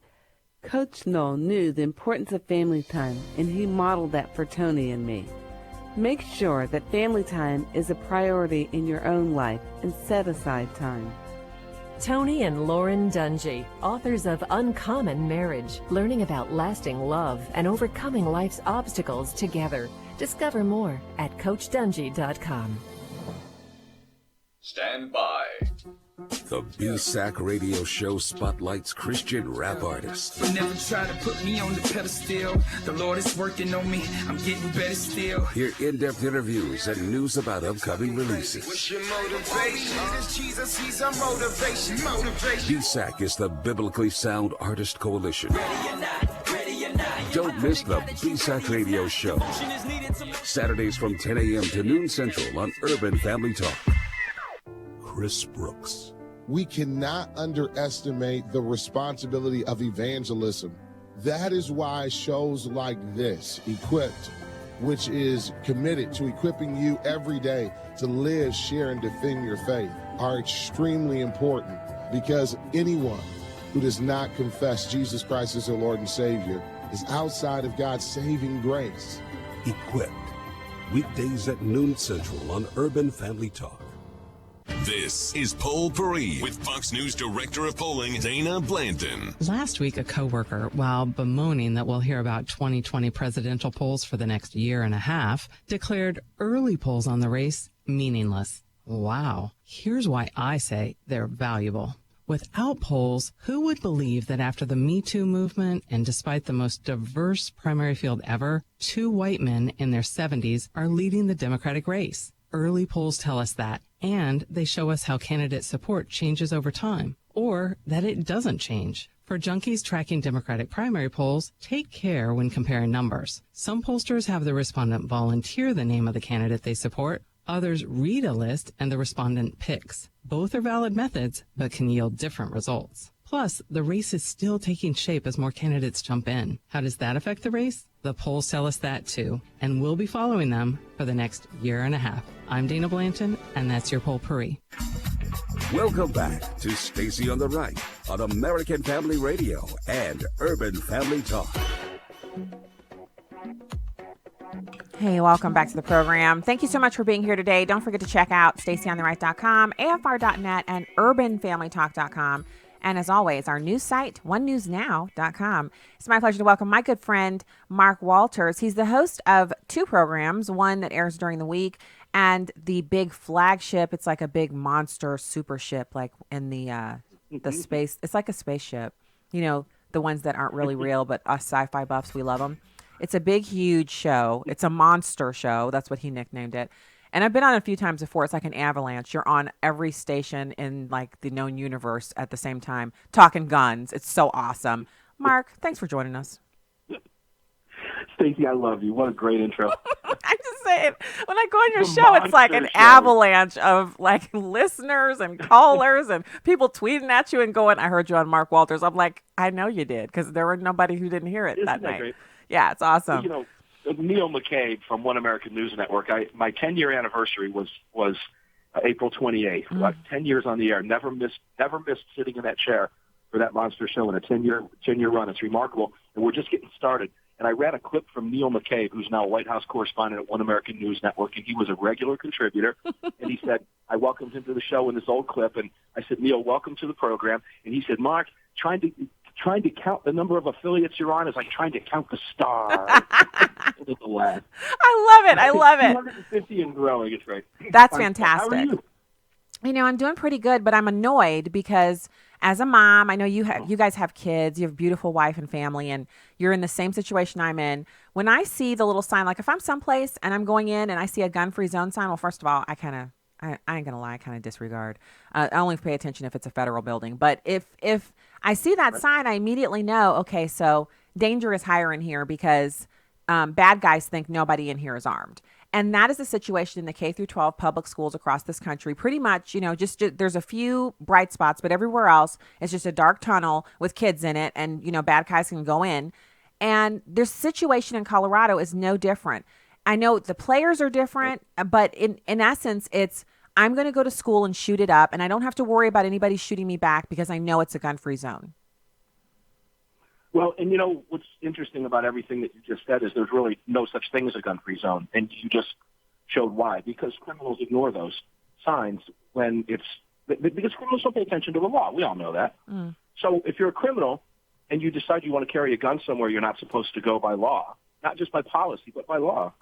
Coach Noel knew the importance of family time, and he modeled that for Tony and me. Make sure that family time is a priority in your own life and set aside time. Tony and Lauren Dungy, authors of Uncommon Marriage, learning about lasting love and overcoming life's obstacles together. Discover more at CoachDungy.com. Stand by. The B-Sack Radio Show spotlights Christian rap artists. Never try to put me on the pedestal. The Lord is working on me. I'm getting better still. Hear in-depth interviews and news about upcoming releases. What's your motivation? Jesus, he's our motivation. B-Sack is the Biblically Sound Artist Coalition. Don't miss the B-Sack Radio Show. Saturdays from 10 a.m. to noon Central on Urban Family Talk. Chris Brooks. We cannot underestimate the responsibility of evangelism. That is why shows like this, Equipped, which is committed to equipping you every day to live, share, and defend your faith, are extremely important, because anyone who does not confess Jesus Christ as their Lord and Savior is outside of God's saving grace. Equipped. Weekdays at noon Central on Urban Family Talk. This is Poll Paris with Fox News Director of Polling, Dana Blanton. Last week, a coworker, while bemoaning that we'll hear about 2020 presidential polls for the next year and a half, declared early polls on the race meaningless. Wow. Here's why I say they're valuable. Without polls, who would believe that after the Me Too movement and despite the most diverse primary field ever, 2 white men in their 70s are leading the Democratic race? Early polls tell us that, and they show us how candidate support changes over time, or that it doesn't change. For junkies tracking Democratic primary polls, take care when comparing numbers. Some pollsters have the respondent volunteer the name of the candidate they support. Others read a list and the respondent picks. Both are valid methods, but can yield different results. Plus, the race is still taking shape as more candidates jump in. How does that affect the race? The polls tell us that too, and we'll be following them for the next year and a half. I'm Dana Blanton, and that's your Poll Paris. Welcome back to Stacy on the Right on American Family Radio and Urban Family Talk. Hey, welcome back to the program. Thank you so much for being here today. Don't forget to check out stacyontheright.com, afr.net, and urbanfamilytalk.com. And as always, our news site, onenewsnow.com. It's my pleasure to welcome my good friend, Mark Walters. He's the host of 2 programs, one that airs during the week and the big flagship. It's like a big monster super ship, like in the space. It's like a spaceship, you know, the ones that aren't really real, but us sci-fi buffs, we love them. It's a big, huge show. It's a monster show. That's what he nicknamed it. And I've been on it a few times before. It's like an avalanche. You're on every station in like the known universe at the same time, talking guns. It's so awesome. Mark, thanks for joining us. Stacy, I love you. What a great intro. I'm just saying, when I go on your show, it's like an avalanche of like listeners and callers and people tweeting at you and going, I heard you on Mark Walters. I'm like, I know you did, because there were nobody who didn't hear it that night. Great? Yeah, it's awesome. You know, Neil McCabe from One American News Network. My 10-year anniversary was April 28th. 10 years on the air. Never missed sitting in that chair for that monster show in a 10-year run. It's remarkable, and we're just getting started. And I read a clip from Neil McCabe, who's now a White House correspondent at One American News Network, and he was a regular contributor. And he said, I welcomed him to the show in this old clip, and I said, Neil, welcome to the program. And he said, Mark, trying to count the number of affiliates you're on is like trying to count the stars. I love it. I love it. 250 and growing. It's great. That's fantastic. How are you? You know, I'm doing pretty good, but I'm annoyed because as a mom, I know you guys have kids, you have a beautiful wife and family, and you're in the same situation I'm in. When I see the little sign, like if I'm someplace and I'm going in and I see a gun-free zone sign, well, first of all, I kind of I ain't gonna lie, I kind of disregard. I only pay attention if it's a federal building. But if I see that sign, I immediately know, okay, so danger is higher in here because bad guys think nobody in here is armed. And that is the situation in the K through 12 public schools across this country. Pretty much, just there's a few bright spots, but everywhere else it's just a dark tunnel with kids in it, and bad guys can go in. And this situation in Colorado is no different. I know the players are different, but in essence, it's I'm going to go to school and shoot it up, and I don't have to worry about anybody shooting me back because I know it's a gun-free zone. Well, and what's interesting about everything that you just said is there's really no such thing as a gun-free zone, and you just showed why. Because criminals ignore those signs because criminals don't pay attention to the law. We all know that. Mm. So if you're a criminal and you decide you want to carry a gun somewhere you're not supposed to go by law, not just by policy, but by law,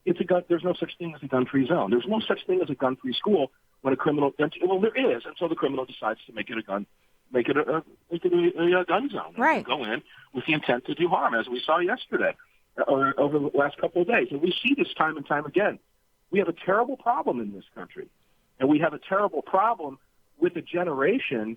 there's no such thing as a gun-free zone. There's no such thing as a gun-free school when a criminal, well, there is, and so the criminal decides to make it a gun zone. Right. Go in with the intent to do harm, as we saw yesterday or over the last couple of days. And we see this time and time again. We have a terrible problem in this country, and we have a terrible problem with a generation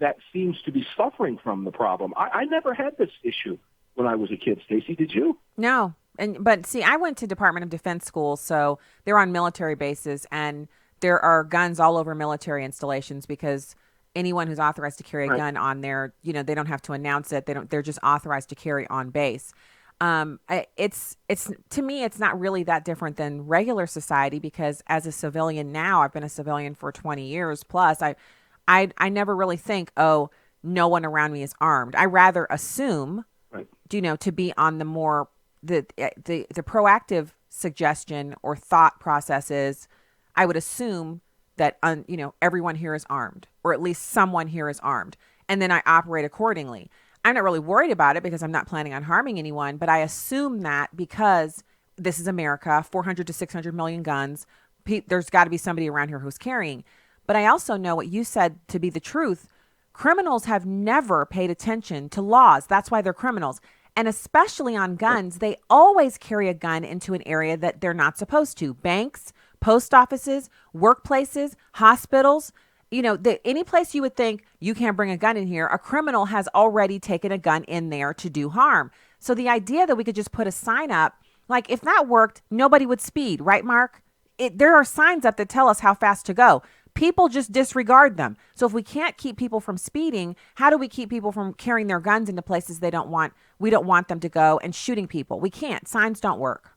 that seems to be suffering from the problem. I never had this issue when I was a kid. Stacy, did you? No. But see, I went to Department of Defense school, so they're on military bases, and there are guns all over military installations because anyone who's authorized to carry a gun on there, they don't have to announce it. They're just authorized to carry on base. It's to me, it's not really that different than regular society because as a civilian now, I've been a civilian for 20 years plus. I never really think, oh, no one around me is armed. I rather assume, to be on the more the proactive suggestion or thought process is, I would assume that everyone here is armed, or at least someone here is armed, and then I operate accordingly. I'm not really worried about it because I'm not planning on harming anyone, but I assume that because this is America, 400 to 600 million guns, there's got to be somebody around here who's carrying. But I also know what you said to be the truth. Criminals have never paid attention to laws. That's why they're criminals. And especially on guns, they always carry a gun into an area that they're not supposed to. Banks, post offices, workplaces, hospitals, any place you would think you can't bring a gun in here, a criminal has already taken a gun in there to do harm. So the idea that we could just put a sign up, like if that worked, nobody would speed, right, Mark? There are signs up that tell us how fast to go. People just disregard them. So if we can't keep people from speeding, how do we keep people from carrying their guns into places we don't want them to go and shooting people? We can't. Signs don't work.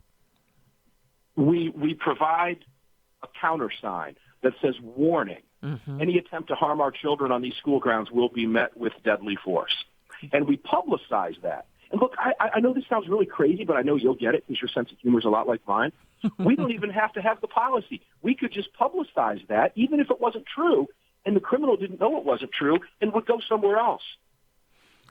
We provide a countersign that says warning. Mm-hmm. Any attempt to harm our children on these school grounds will be met with deadly force. And we publicize that. And look, I know this sounds really crazy, but I know you'll get it because your sense of humor is a lot like mine. We don't even have to have the policy. We could just publicize that, even if it wasn't true, and the criminal didn't know it wasn't true and would go somewhere else.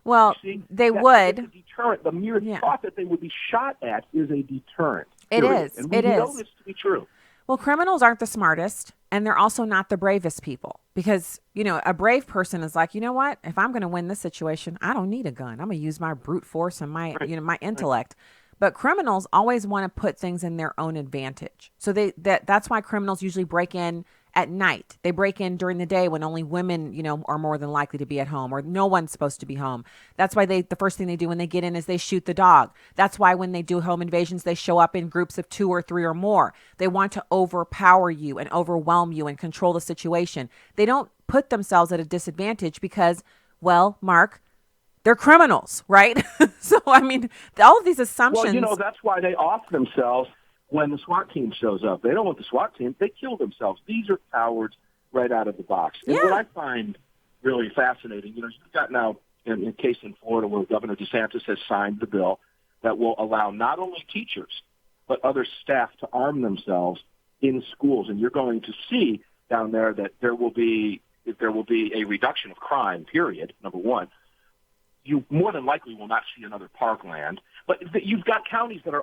Well, they would. A deterrent. The mere thought that they would be shot at is a deterrent. It is. And we know this to be true. Well, criminals aren't the smartest, and they're also not the bravest people because, a brave person is like, you know what? If I'm going to win this situation, I don't need a gun. I'm going to use my brute force and my, my intellect. But criminals always want to put things in their own advantage. So that's why criminals usually break in at night. They break in during the day when only women, are more than likely to be at home or no one's supposed to be home. That's why the first thing they do when they get in is they shoot the dog. That's why when they do home invasions, they show up in groups of 2 or 3 or more. They want to overpower you and overwhelm you and control the situation. They don't put themselves at a disadvantage because, well, Mark, they're criminals, right? So, all of these assumptions. Well, that's why they off themselves when the SWAT team shows up. They don't want the SWAT team. They kill themselves. These are cowards right out of the box. And what I find really fascinating, you've got now a case in Florida where Governor DeSantis has signed the bill that will allow not only teachers but other staff to arm themselves in schools. And you're going to see down there that there will be a reduction of crime, period, number one. You more than likely will not see another parkland. But you've got counties that are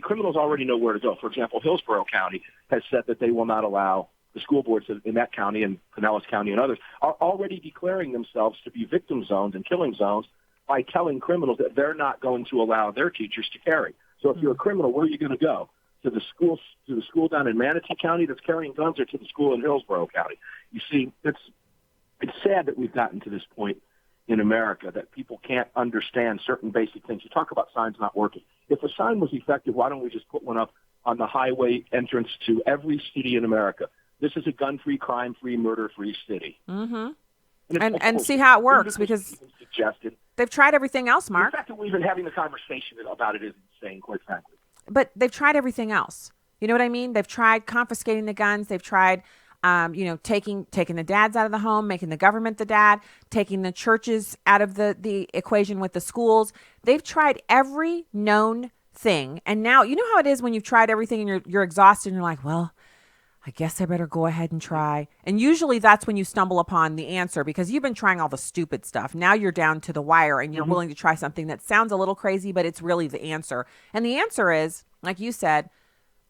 criminals already know where to go. For example, Hillsborough County has said that they will not allow the school boards in that county and Pinellas County and others are already declaring themselves to be victim zones and killing zones by telling criminals that they're not going to allow their teachers to carry. So if you're a criminal, where are you going to go? to the school down in Manatee County that's carrying guns, or to the school in Hillsborough County. You see, it's sad that we've gotten to this point in America that people can't understand certain basic things. You talk about signs not working. If a sign was effective, why don't we just put one up on the highway entrance to every city in America? This is a gun-free, crime-free, murder-free city. Mm-hmm. And see how it works, because they've tried everything else, Mark. The fact that we're even having the conversation about it is insane, quite frankly. But they've tried everything else. You know what I mean? They've tried confiscating the guns. They've tried, taking the dads out of the home, making the government the dad, taking the churches out of the equation with the schools. They've tried every known thing. And now, you know how it is when you've tried everything and you're exhausted and you're like, well, I guess I better go ahead and try. And usually that's when you stumble upon the answer, because you've been trying all the stupid stuff. Now you're down to the wire and you're willing to try something that sounds a little crazy, but it's really the answer. And the answer is, like you said,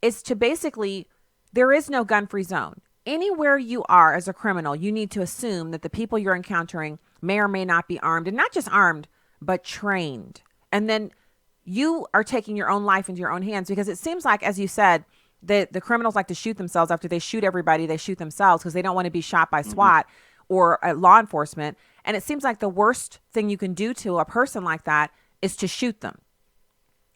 is to basically, there is no gun-free zone. Anywhere you are as a criminal, you need to assume that the people you're encountering may or may not be armed, and not just armed, but trained. And then you are taking your own life into your own hands, because it seems like, as you said, the criminals like to shoot themselves. After they shoot everybody, they shoot themselves because they don't want to be shot by SWAT or law enforcement. And it seems like the worst thing you can do to a person like that is to shoot them.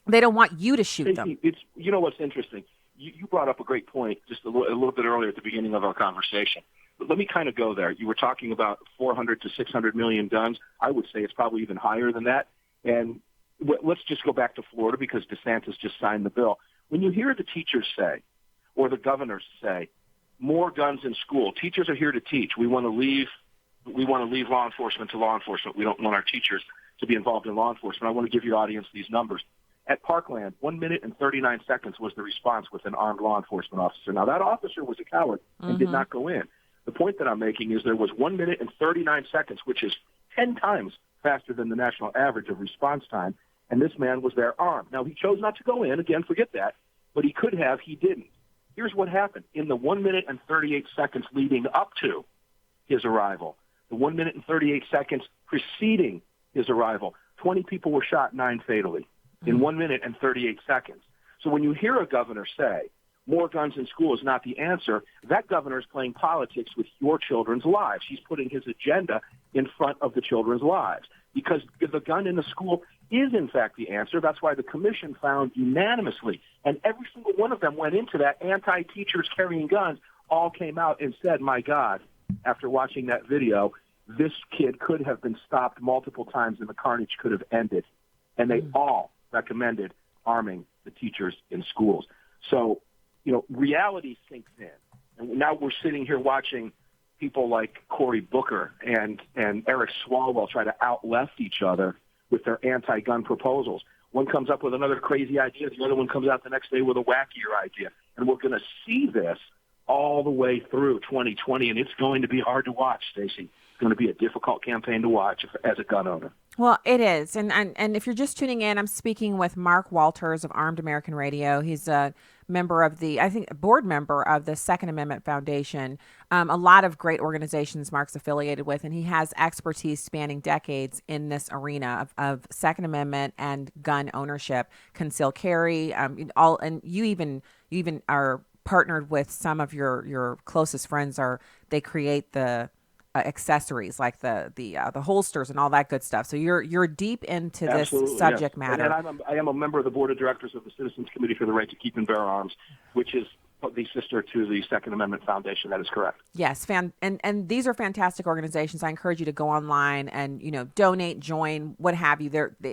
They don't want you to shoot them. It's, you know what's interesting? You brought up a great point just a little bit earlier at the beginning of our conversation. But let me kind of go there. You were talking about 400 to 600 million guns. I would say it's probably even higher than that. And let's just go back to Florida, because DeSantis just signed the bill. When you hear the teachers say, or the governors say, more guns in school, teachers are here to teach. We want to leave law enforcement to law enforcement. We don't want our teachers to be involved in law enforcement. I want to give your audience these numbers. At Parkland, 1 minute and 39 seconds was the response with an armed law enforcement officer. Now, that officer was a coward and did not go in. The point that I'm making is there was 1 minute and 39 seconds, which is 10 times faster than the national average of response time, and this man was there armed. Now, he chose not to go in. Again, forget that. But he could have. He didn't. Here's what happened. In the 1 minute and 38 seconds leading up to his arrival, the 1 minute and 38 seconds preceding his arrival, 20 people were shot, 9 fatally, in 1 minute and 38 seconds. So when you hear a governor say, more guns in school is not the answer, that governor is playing politics with your children's lives. He's putting his agenda in front of the children's lives, because the gun in the school is, in fact, the answer. That's why the commission found unanimously, and every single one of them went into that, anti-teachers carrying guns, all came out and said, my God, after watching that video, this kid could have been stopped multiple times and the carnage could have ended. And they all recommended arming the teachers in schools. So, reality sinks in. And now we're sitting here watching people like Cory Booker and Eric Swalwell try to out-left each other with their anti-gun proposals. One comes up with another crazy idea. The other one comes out the next day with a wackier idea. And we're going to see this all the way through 2020, and it's going to be hard to watch, Stacy. It's going to be a difficult campaign to watch as a gun owner. Well, it is. And if you're just tuning in, I'm speaking with Mark Walters of Armed American Radio. He's a member of board member of the Second Amendment Foundation. A lot of great organizations Mark's affiliated with, and he has expertise spanning decades in this arena of Second Amendment and gun ownership, concealed carry, and you even are partnered with some of your closest friends. They create the accessories like the holsters and all that good stuff. So you're deep into Absolutely, this subject yes. matter. And I am a member of the board of directors of the Citizens Committee for the Right to Keep and Bear Arms, which is the sister to the Second Amendment Foundation. That is correct. Yes, and these are fantastic organizations. I encourage you to go online and donate, join, what have you.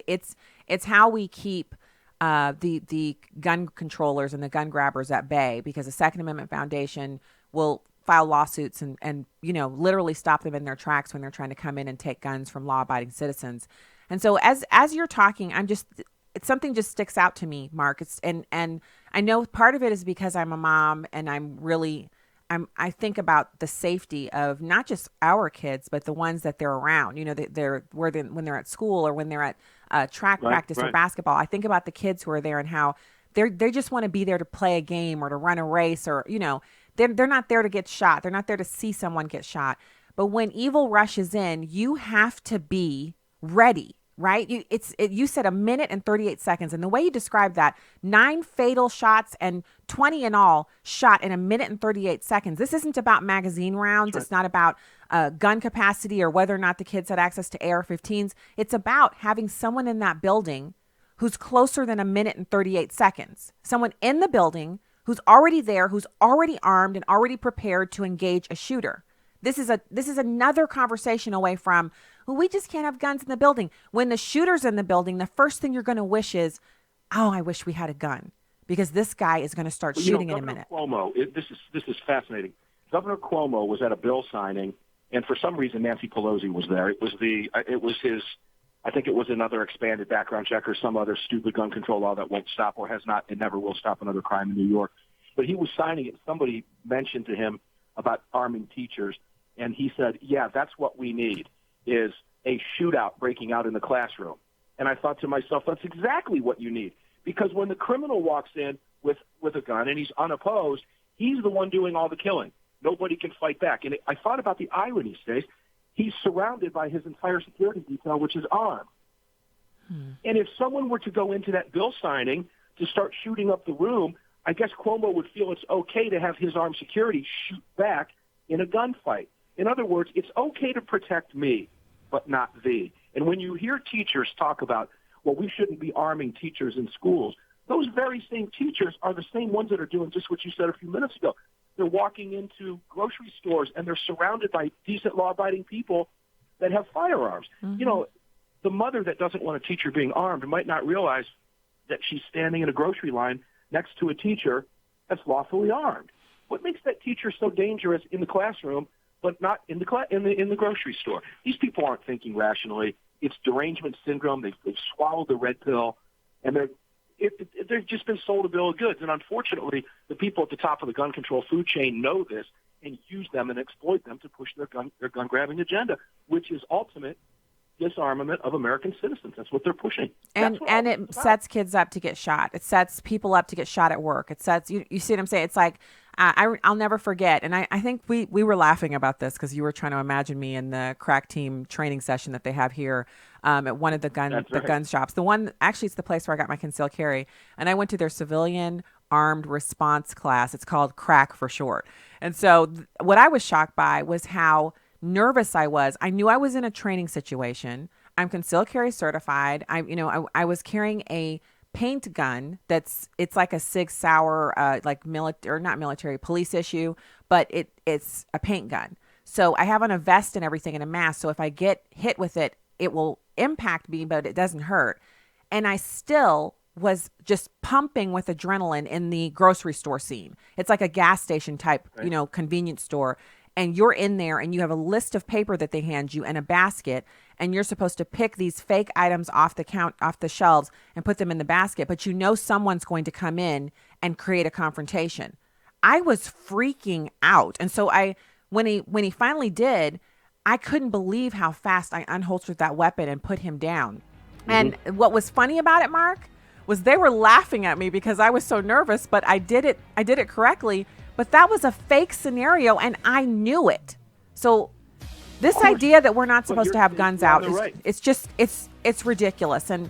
It's how we keep the gun controllers and the gun grabbers at bay, because the Second Amendment Foundation will file lawsuits and literally stop them in their tracks when they're trying to come in and take guns from law-abiding citizens. And so as you're talking, something just sticks out to me, Mark. And I know part of it is because I'm a mom, and I think about the safety of not just our kids, but the ones that they're around. When they're at school or when they're at track practice or basketball. I think about the kids who are there and how they just want to be there to play a game or to run a race, or they're not there to get shot. They're not there to see someone get shot. But when evil rushes in, you have to be ready right? You said a minute and 38 seconds. And the way you described that, 9 fatal shots and 20 in all shot in a minute and 38 seconds. This isn't about magazine rounds. Sure. It's not about gun capacity or whether or not the kids had access to AR-15s. It's about having someone in that building who's closer than a minute and 38 seconds. Someone in the building who's already there, who's already armed and already prepared to engage a shooter. This is another conversation away from, well, we just can't have guns in the building. When the shooter's in the building, the first thing you're going to wish is, oh, I wish we had a gun, because this guy is going to start shooting in a minute. Cuomo, this is fascinating. Governor Cuomo was at a bill signing, and for some reason Nancy Pelosi was there. It was his. I think it was another expanded background check or some other stupid gun control law that won't stop or has not and never will stop another crime in New York. But he was signing it. Somebody mentioned to him about arming teachers. And he said, yeah, that's what we need, is a shootout breaking out in the classroom. And I thought to myself, that's exactly what you need. Because when the criminal walks in with a gun and he's unopposed, he's the one doing all the killing. Nobody can fight back. And I thought about the irony, Stace. He's surrounded by his entire security detail, which is armed. And if someone were to go into that bill signing to start shooting up the room, I guess Cuomo would feel it's okay to have his armed security shoot back in a gunfight. In other words, it's okay to protect me, but not thee. And when you hear teachers talk about, well, we shouldn't be arming teachers in schools, those very same teachers are the same ones that are doing just what you said a few minutes ago. They're walking into grocery stores, and they're surrounded by decent, law-abiding people that have firearms. Mm-hmm. You know, the mother that doesn't want a teacher being armed might not realize that she's standing in a grocery line next to a teacher that's lawfully armed. What makes that teacher so dangerous in the classroom but not in the grocery store? These people aren't thinking rationally. It's derangement syndrome. They've swallowed the red pill, and they've just been sold a bill of goods. And unfortunately, the people at the top of the gun control food chain know this and use them and exploit them to push their gun grabbing agenda, which is ultimate disarmament of American citizens. That's what they're pushing. And it sets kids up to get shot. It sets people up to get shot at work. It sets, you see what I'm saying? It's like, I'll never forget. And I think we were laughing about this because you were trying to imagine me in the crack team training session that they have here at one of the gun shops. The one, actually, it's the place where I got my concealed carry. And I went to their civilian armed response class. It's called CRACK for short. And so what I was shocked by was how nervous I was. I knew I was in a training situation. I'm concealed carry certified. I was carrying a paint gun it's like a Sig Sauer like not military, police issue, but it's a paint gun. So I have on a vest and everything and a mask. So if I get hit with it, it will impact me, but it doesn't hurt. And I still was just pumping with adrenaline in the grocery store scene. It's like a gas station type, right, convenience store. And you're in there and you have a list of paper that they hand you and a basket, and you're supposed to pick these fake items off the shelves and put them in the basket. But someone's going to come in and create a confrontation. I was freaking out. And so when he finally did, I couldn't believe how fast I unholstered that weapon and put him down. Mm-hmm. And what was funny about it, Mark, was they were laughing at me because I was so nervous, but I did it correctly. But that was a fake scenario, and I knew it. So this idea that we're not supposed to have guns out, it's ridiculous. And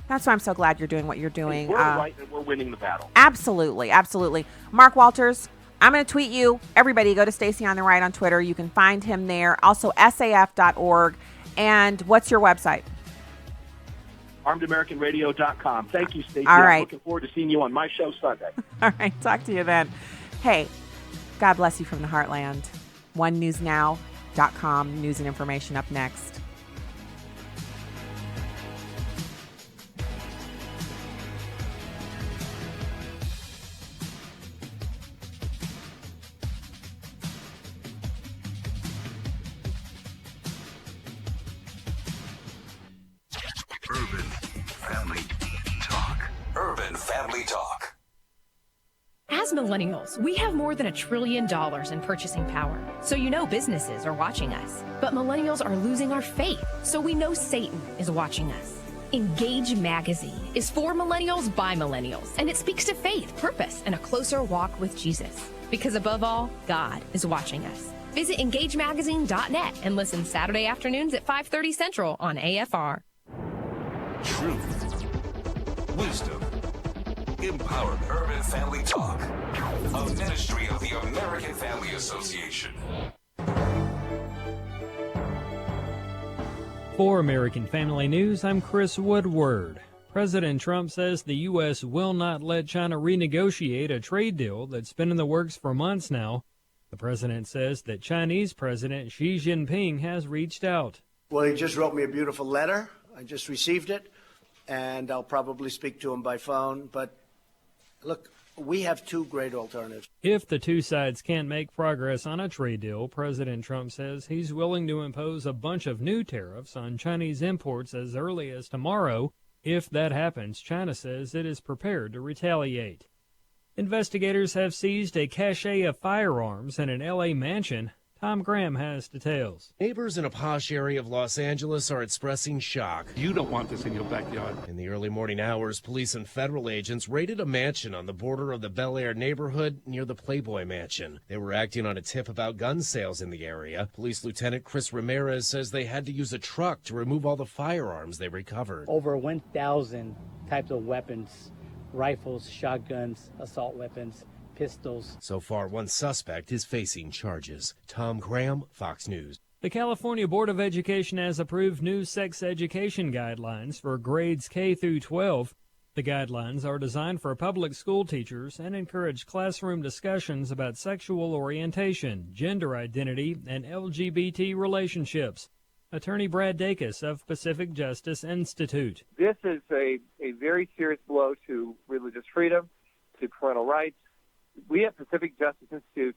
that's why I'm so glad you're doing what you're doing. We're right, and we're winning the battle. Absolutely, absolutely. Mark Walters, I'm going to tweet you. Everybody go to Stacy on the Right on Twitter. You can find him there. Also, saf.org. And what's your website? ArmedAmericanRadio.com. Thank you, Stacy. All right. I'm looking forward to seeing you on my show Sunday. All right. Talk to you then. Hey, God bless you from the heartland. OneNewsNow.com. News and information up next. Urban Family Talk. Urban Family Talk. As millennials, we have more than $1 trillion in purchasing power. So businesses are watching us. But millennials are losing our faith. So we know Satan is watching us. Engage Magazine is for millennials by millennials. And it speaks to faith, purpose, and a closer walk with Jesus. Because above all, God is watching us. Visit engagemagazine.net and listen Saturday afternoons at 5:30 Central on AFR. truth, wisdom, empowerment. Urban Family Talk, a ministry of the American Family Association. For American Family News, I'm Chris Woodward. President Trump says the U.S. will not let China renegotiate a trade deal that's been in the works for months now. The president says that Chinese President Xi Jinping has reached out. Well, he just wrote me a beautiful letter. I just received it, and I'll probably speak to him by phone. But look, we have two great alternatives. If the two sides can't make progress on a trade deal, President Trump says he's willing to impose a bunch of new tariffs on Chinese imports as early as tomorrow. If that happens, China says it is prepared to retaliate. Investigators have seized a cache of firearms in an L.A. mansion. Tom Graham has details. Neighbors in a posh area of Los Angeles are expressing shock. You don't want this in your backyard. In the early morning hours, police and federal agents raided a mansion on the border of the Bel Air neighborhood near the Playboy Mansion. They were acting on a tip about gun sales in the area. Police Lieutenant Chris Ramirez says they had to use a truck to remove all the firearms they recovered. Over 1,000 types of weapons, rifles, shotguns, assault weapons, pistols. So far, one suspect is facing charges. Tom Graham, Fox News. The California Board of Education has approved new sex education guidelines for grades K through 12. The guidelines are designed for public school teachers and encourage classroom discussions about sexual orientation, gender identity, and LGBT relationships. Attorney Brad Dacus of Pacific Justice Institute. This is a very serious blow to religious freedom, to parental rights. We at Pacific Justice Institute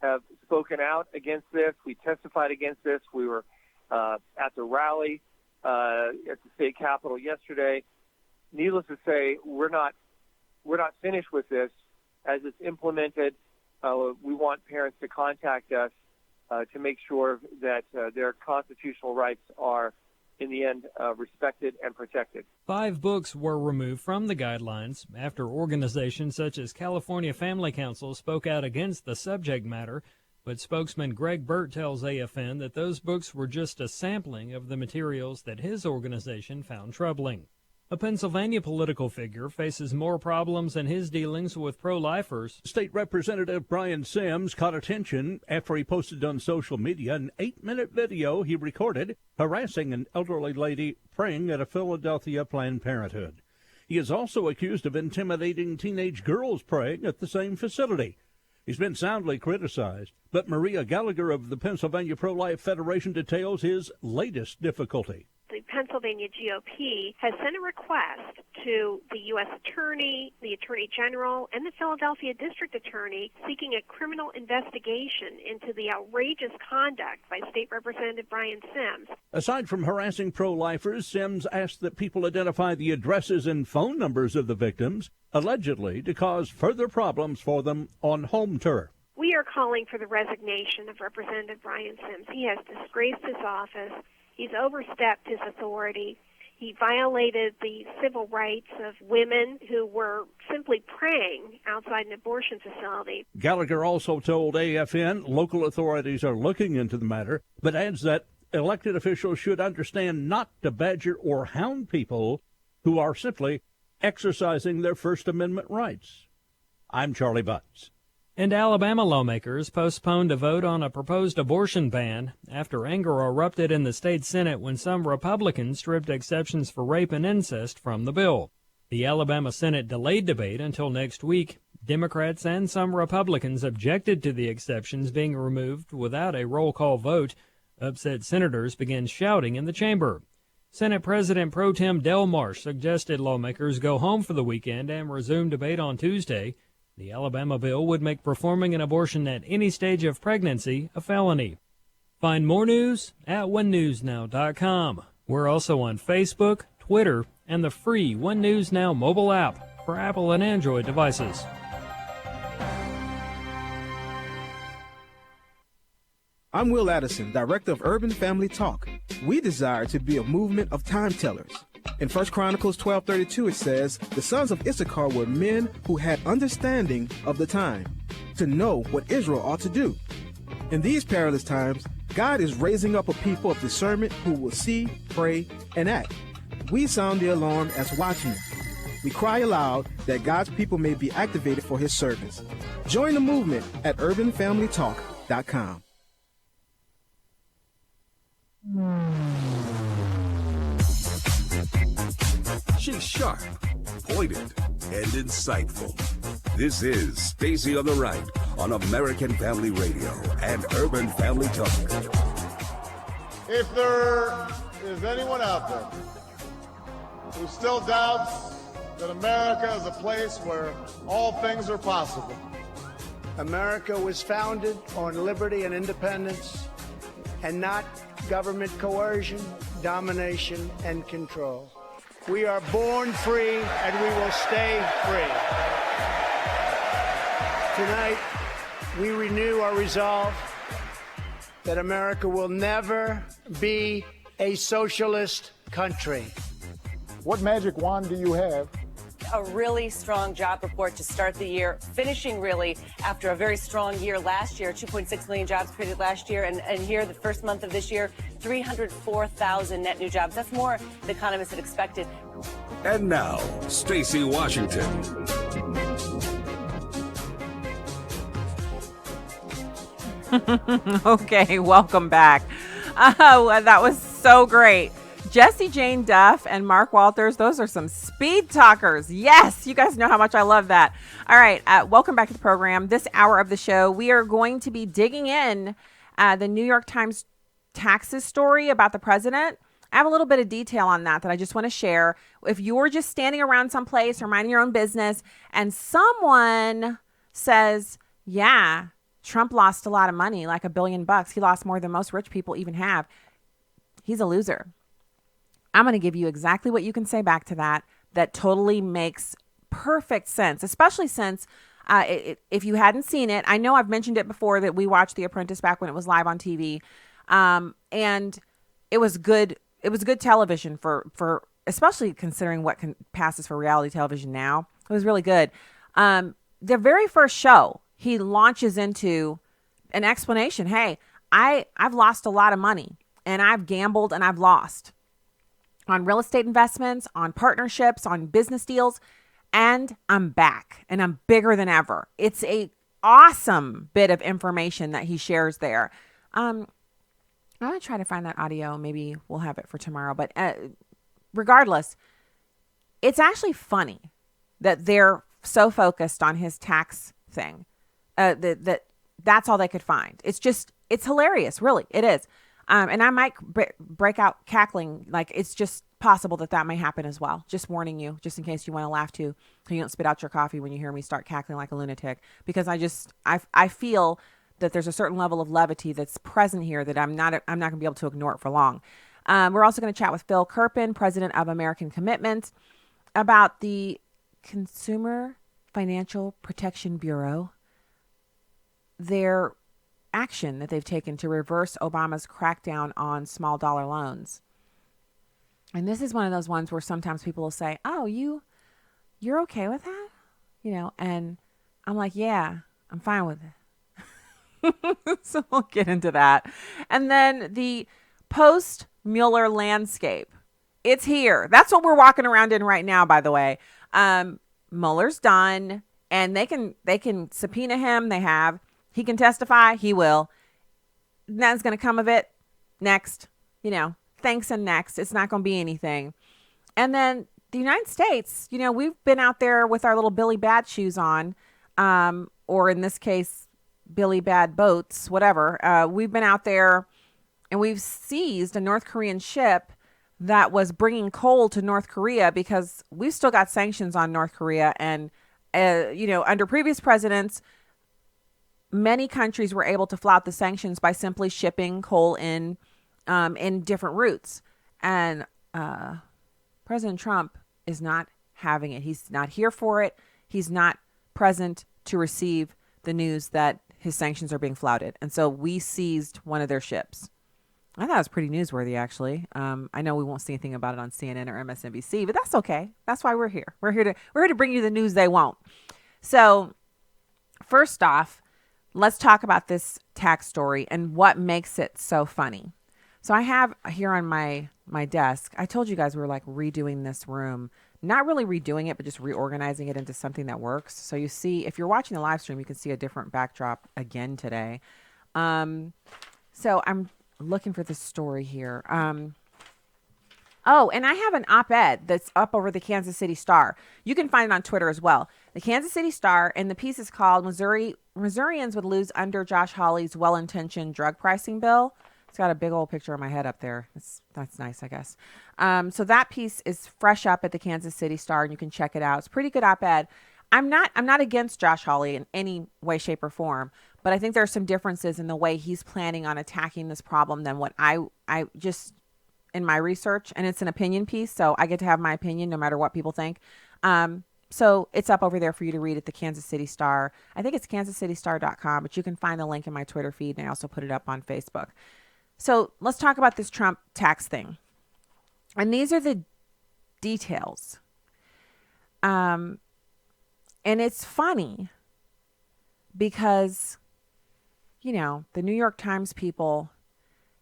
have spoken out against this. We testified against this. We were at the rally at the state capitol yesterday. Needless to say, we're not finished with this. As it's implemented, we want parents to contact us to make sure that their constitutional rights are, in the end, respected and protected. 5 books were removed from the guidelines after organizations such as California Family Council spoke out against the subject matter, but spokesman Greg Burt tells AFN that those books were just a sampling of the materials that his organization found troubling. A Pennsylvania political figure faces more problems in his dealings with pro-lifers. State Representative Brian Sims caught attention after he posted on social media an 8-minute video he recorded harassing an elderly lady praying at a Philadelphia Planned Parenthood. He is also accused of intimidating teenage girls praying at the same facility. He's been soundly criticized, but Maria Gallagher of the Pennsylvania Pro-Life Federation details his latest difficulty. The Pennsylvania GOP has sent a request to the U.S. Attorney, the Attorney General, and the Philadelphia District Attorney seeking a criminal investigation into the outrageous conduct by State Representative Brian Sims. Aside from harassing pro-lifers, Sims asked that people identify the addresses and phone numbers of the victims, allegedly to cause further problems for them on home turf. We are calling for the resignation of Representative Brian Sims. He has disgraced his office. He's overstepped his authority. He violated the civil rights of women who were simply praying outside an abortion facility. Gallagher also told AFN local authorities are looking into the matter, but adds that elected officials should understand not to badger or hound people who are simply exercising their First Amendment rights. I'm Charlie Butts. And Alabama lawmakers postponed a vote on a proposed abortion ban after anger erupted in the state Senate when some Republicans stripped exceptions for rape and incest from the bill. The Alabama Senate delayed debate until next week. Democrats and some Republicans objected to the exceptions being removed without a roll call vote. Upset senators began shouting in the chamber. Senate President Pro Tem Del Marsh suggested lawmakers go home for the weekend and resume debate on Tuesday. The Alabama bill would make performing an abortion at any stage of pregnancy a felony. Find more news at onenewsnow.com. We're also on Facebook, Twitter, and the free One News Now mobile app for Apple and Android devices. I'm Will Addison, Director of Urban Family Talk. We desire to be a movement of time tellers. In 1 Chronicles 12:32 it says, "The sons of Issachar were men who had understanding of the time, to know what Israel ought to do." In these perilous times, God is raising up a people of discernment who will see, pray, and act. We sound the alarm as watchmen. We cry aloud that God's people may be activated for his service. Join the movement at urbanfamilytalk.com. She's sharp, pointed, and insightful. This is Stacy on the Right on American Family Radio and Urban Family Talk. If there is anyone out there who still doubts that America is a place where all things are possible, America was founded on liberty and independence and not government coercion, domination, and control. We are born free and we will stay free. Tonight, we renew our resolve that America will never be a socialist country. What magic wand do you have? A really strong job report to start the year, finishing really after a very strong year last year, 2.6 million jobs created last year, and here the first month of this year, 304,000 net new jobs. That's more than economists had expected. And now, Stacy Washington. Okay, welcome back. That was so great. Jessie Jane Duff and Mark Walters, those are some speed talkers. Yes, you guys know how much I love that. All right, welcome back to the program. This hour of the show, we are going to be digging in the New York Times taxes story about the president. I have a little bit of detail on that I just want to share. If you're just standing around someplace or minding your own business and someone says, yeah, Trump lost a lot of money, like $1 billion. He lost more than most rich people even have. He's a loser. I'm going to give you exactly what you can say back to that totally makes perfect sense, especially since if you hadn't seen it, I know I've mentioned it before that we watched The Apprentice back when it was live on TV. And it was good. It was good television for especially considering what passes for reality television now. It was really good. The very first show, he launches into an explanation. Hey, I've lost a lot of money and I've gambled and I've lost on real estate investments, on partnerships, on business deals, and I'm back and I'm bigger than ever. It's a awesome bit of information that he shares there. I'm going to try to find that audio. Maybe we'll have it for tomorrow. But regardless, it's actually funny that they're so focused on his tax thing. That's all they could find. It's hilarious. Really, it is. And I might break out cackling. Like, it's just possible that may happen as well. Just warning you, just in case you want to laugh too, so you don't spit out your coffee when you hear me start cackling like a lunatic. Because I feel that there's a certain level of levity that's present here that I'm not going to be able to ignore it for long. We're also going to chat with Phil Kerpen, president of American Commitment, about the Consumer Financial Protection Bureau, their action that they've taken to reverse Obama's crackdown on small dollar loans. And this is one of those ones where sometimes people will say, oh, you're okay with that? And I'm like, yeah, I'm fine with it. So we'll get into that. And then the post-Mueller landscape. It's here. That's what we're walking around in right now, by the way. Mueller's done, and they can subpoena him. They have. He can testify. He will. Nothing's going to come of it. Next. Thanks and next. It's not going to be anything. And then the United States, we've been out there with our little Billy Bad shoes on, or in this case, Billy Bad boats, whatever. We've been out there and we've seized a North Korean ship that was bringing coal to North Korea because we've still got sanctions on North Korea. And, under previous presidents, many countries were able to flout the sanctions by simply shipping coal in different routes. And President Trump is not having it. He's not here for it. He's not present to receive the news that his sanctions are being flouted. And so we seized one of their ships. I thought it was pretty newsworthy, actually. I know we won't see anything about it on CNN or MSNBC, but that's okay. That's why we're here. We're here to bring you the news they won't. So first off, let's talk about this tax story and what makes it so funny. So I have here on my desk, I told you guys we were like redoing this room. Not really redoing it, but just reorganizing it into something that works. So you see, if you're watching the live stream, you can see a different backdrop again today. So I'm looking for this story here. Oh, and I have an op-ed that's up over the Kansas City Star. You can find it on Twitter as well. The Kansas City Star, and the piece is called Missourians Would Lose Under Josh Hawley's Well-Intentioned Drug Pricing Bill. It's got a big old picture of my head up there. That's nice, I guess. So that piece is fresh up at the Kansas City Star, and you can check it out. It's a pretty good op-ed. I'm not against Josh Hawley in any way, shape, or form, but I think there are some differences in the way he's planning on attacking this problem than what I just in my research, and it's an opinion piece, so I get to have my opinion no matter what people think. So it's up over there for you to read at the Kansas City Star. I think it's kansascitystar.com, but you can find the link in my Twitter feed, and I also put it up on Facebook. So let's talk about this Trump tax thing. And these are the details. And it's funny because, you know, the New York Times people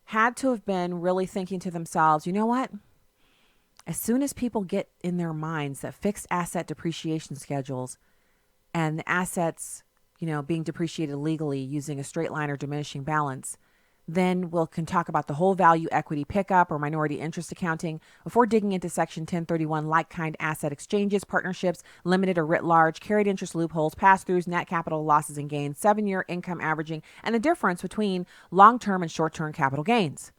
had to have been really thinking to themselves, you know what? As soon as people get in their minds that fixed asset depreciation schedules and the assets, you know, being depreciated legally using a straight line or diminishing balance, then we can talk about the whole value equity pickup or minority interest accounting before digging into Section 1031 like-kind asset exchanges, partnerships, limited or writ large, carried interest loopholes, pass-throughs, net capital losses and gains, 7-year income averaging, and the difference between long-term and short-term capital gains.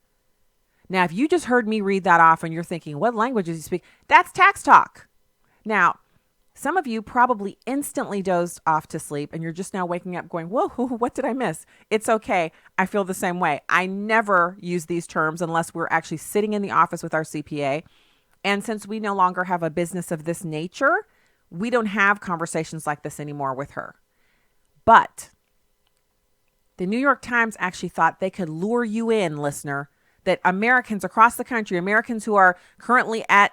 Now, if you just heard me read that off and you're thinking, what language does he speak? That's tax talk. Now, some of you probably instantly dozed off to sleep and you're just now waking up going, whoa, what did I miss? It's okay. I feel the same way. I never use these terms unless we're actually sitting in the office with our CPA. And since we no longer have a business of this nature, we don't have conversations like this anymore with her. But the New York Times actually thought they could lure you in, listener, that Americans across the country, Americans who are currently at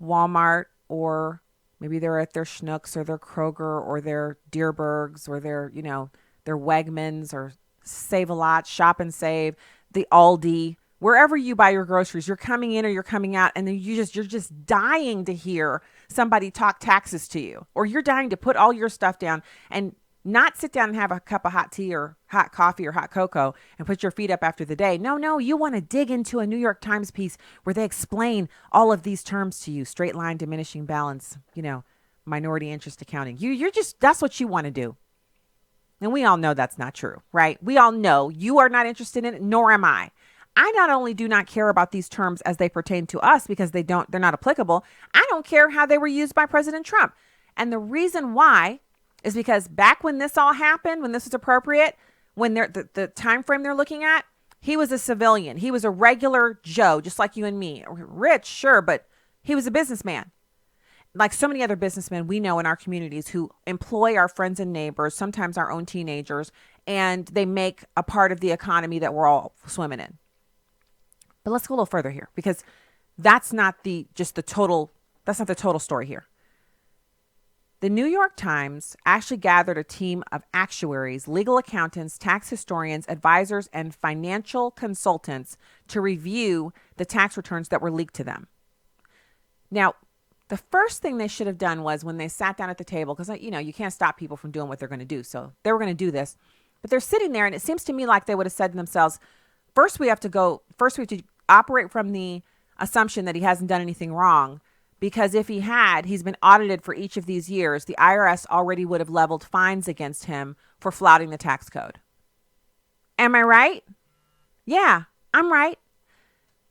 Walmart or maybe they're at their Schnucks or their Kroger or their Deerbergs or their, you know, their Wegmans or Save-A-Lot, Shop and Save, the Aldi, wherever you buy your groceries, you're coming in or you're coming out, and then you're just dying to hear somebody talk taxes to you, or you're dying to put all your stuff down and not sit down and have a cup of hot tea or hot coffee or hot cocoa and put your feet up after the day. No, you want to dig into a New York Times piece where they explain all of these terms to you. Straight line, diminishing balance, you know, minority interest accounting. You're just, that's what you want to do. And we all know that's not true, right? We all know you are not interested in it, nor am I. I not only do not care about these terms as they pertain to us because they're not applicable. I don't care how they were used by President Trump. And the reason why is because back when this all happened, when this was appropriate, when the time frame they're looking at, he was a civilian. He was a regular Joe, just like you and me. Rich, sure, but he was a businessman. Like so many other businessmen we know in our communities who employ our friends and neighbors, sometimes our own teenagers, and they make a part of the economy that we're all swimming in. But let's go a little further here, because that's not the total story here. The New York Times actually gathered a team of actuaries, legal accountants, tax historians, advisors, and financial consultants to review the tax returns that were leaked to them. Now, the first thing they should have done was when they sat down at the table, because, you know, you can't stop people from doing what they're going to do. So they were going to do this, but they're sitting there, and it seems to me like they would have said to themselves, first we have to operate from the assumption that he hasn't done anything wrong. Because if he had, he's been audited for each of these years. The IRS already would have leveled fines against him for flouting the tax code. Am I right? Yeah, I'm right.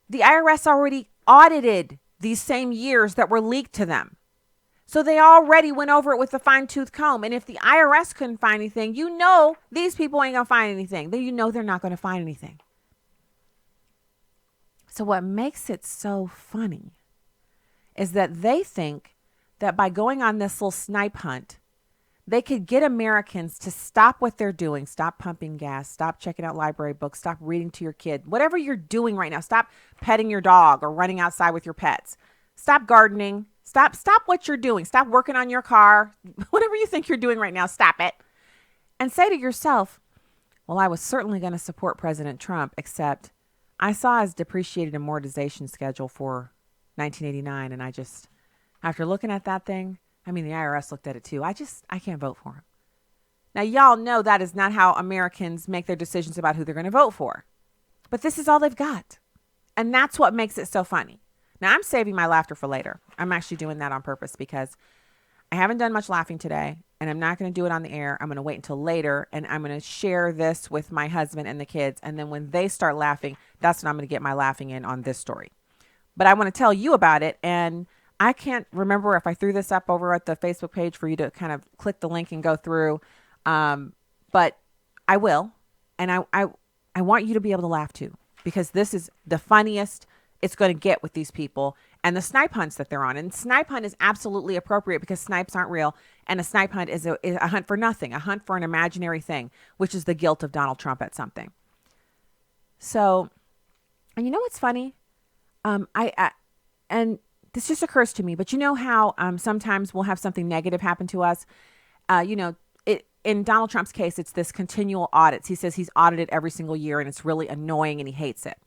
The IRS already audited these same years that were leaked to them. So they already went over it with a fine-tooth comb. And if the IRS couldn't find anything, you know these people ain't going to find anything. You know they're not going to find anything. So what makes it so funny is that they think that by going on this little snipe hunt, they could get Americans to stop what they're doing, stop pumping gas, stop checking out library books, stop reading to your kid, whatever you're doing right now, stop petting your dog or running outside with your pets, stop gardening, stop what you're doing, stop working on your car, whatever you think you're doing right now, stop it. And say to yourself, well, I was certainly going to support President Trump, except I saw his depreciated amortization schedule for 1989, and I just, after looking at that thing, I mean, the IRS looked at it too. I can't vote for him. Now, y'all know that is not how Americans make their decisions about who they're going to vote for. But this is all they've got. And that's what makes it so funny. Now, I'm saving my laughter for later. I'm actually doing that on purpose because I haven't done much laughing today, and I'm not going to do it on the air. I'm going to wait until later, and I'm going to share this with my husband and the kids. And then when they start laughing, that's when I'm going to get my laughing in on this story. But I want to tell you about it, and I can't remember if I threw this up over at the Facebook page for you to kind of click the link and go through. But I will. And I want you to be able to laugh too, because this is the funniest it's going to get with these people and the snipe hunts that they're on. And snipe hunt is absolutely appropriate because snipes aren't real. And a snipe hunt is a hunt for nothing, a hunt for an imaginary thing, which is the guilt of Donald Trump at something. So, and you know what's funny? And this just occurs to me, but you know how sometimes we'll have something negative happen to us? In Donald Trump's case, it's this continual audits. He says he's audited every single year, and it's really annoying, and he hates it.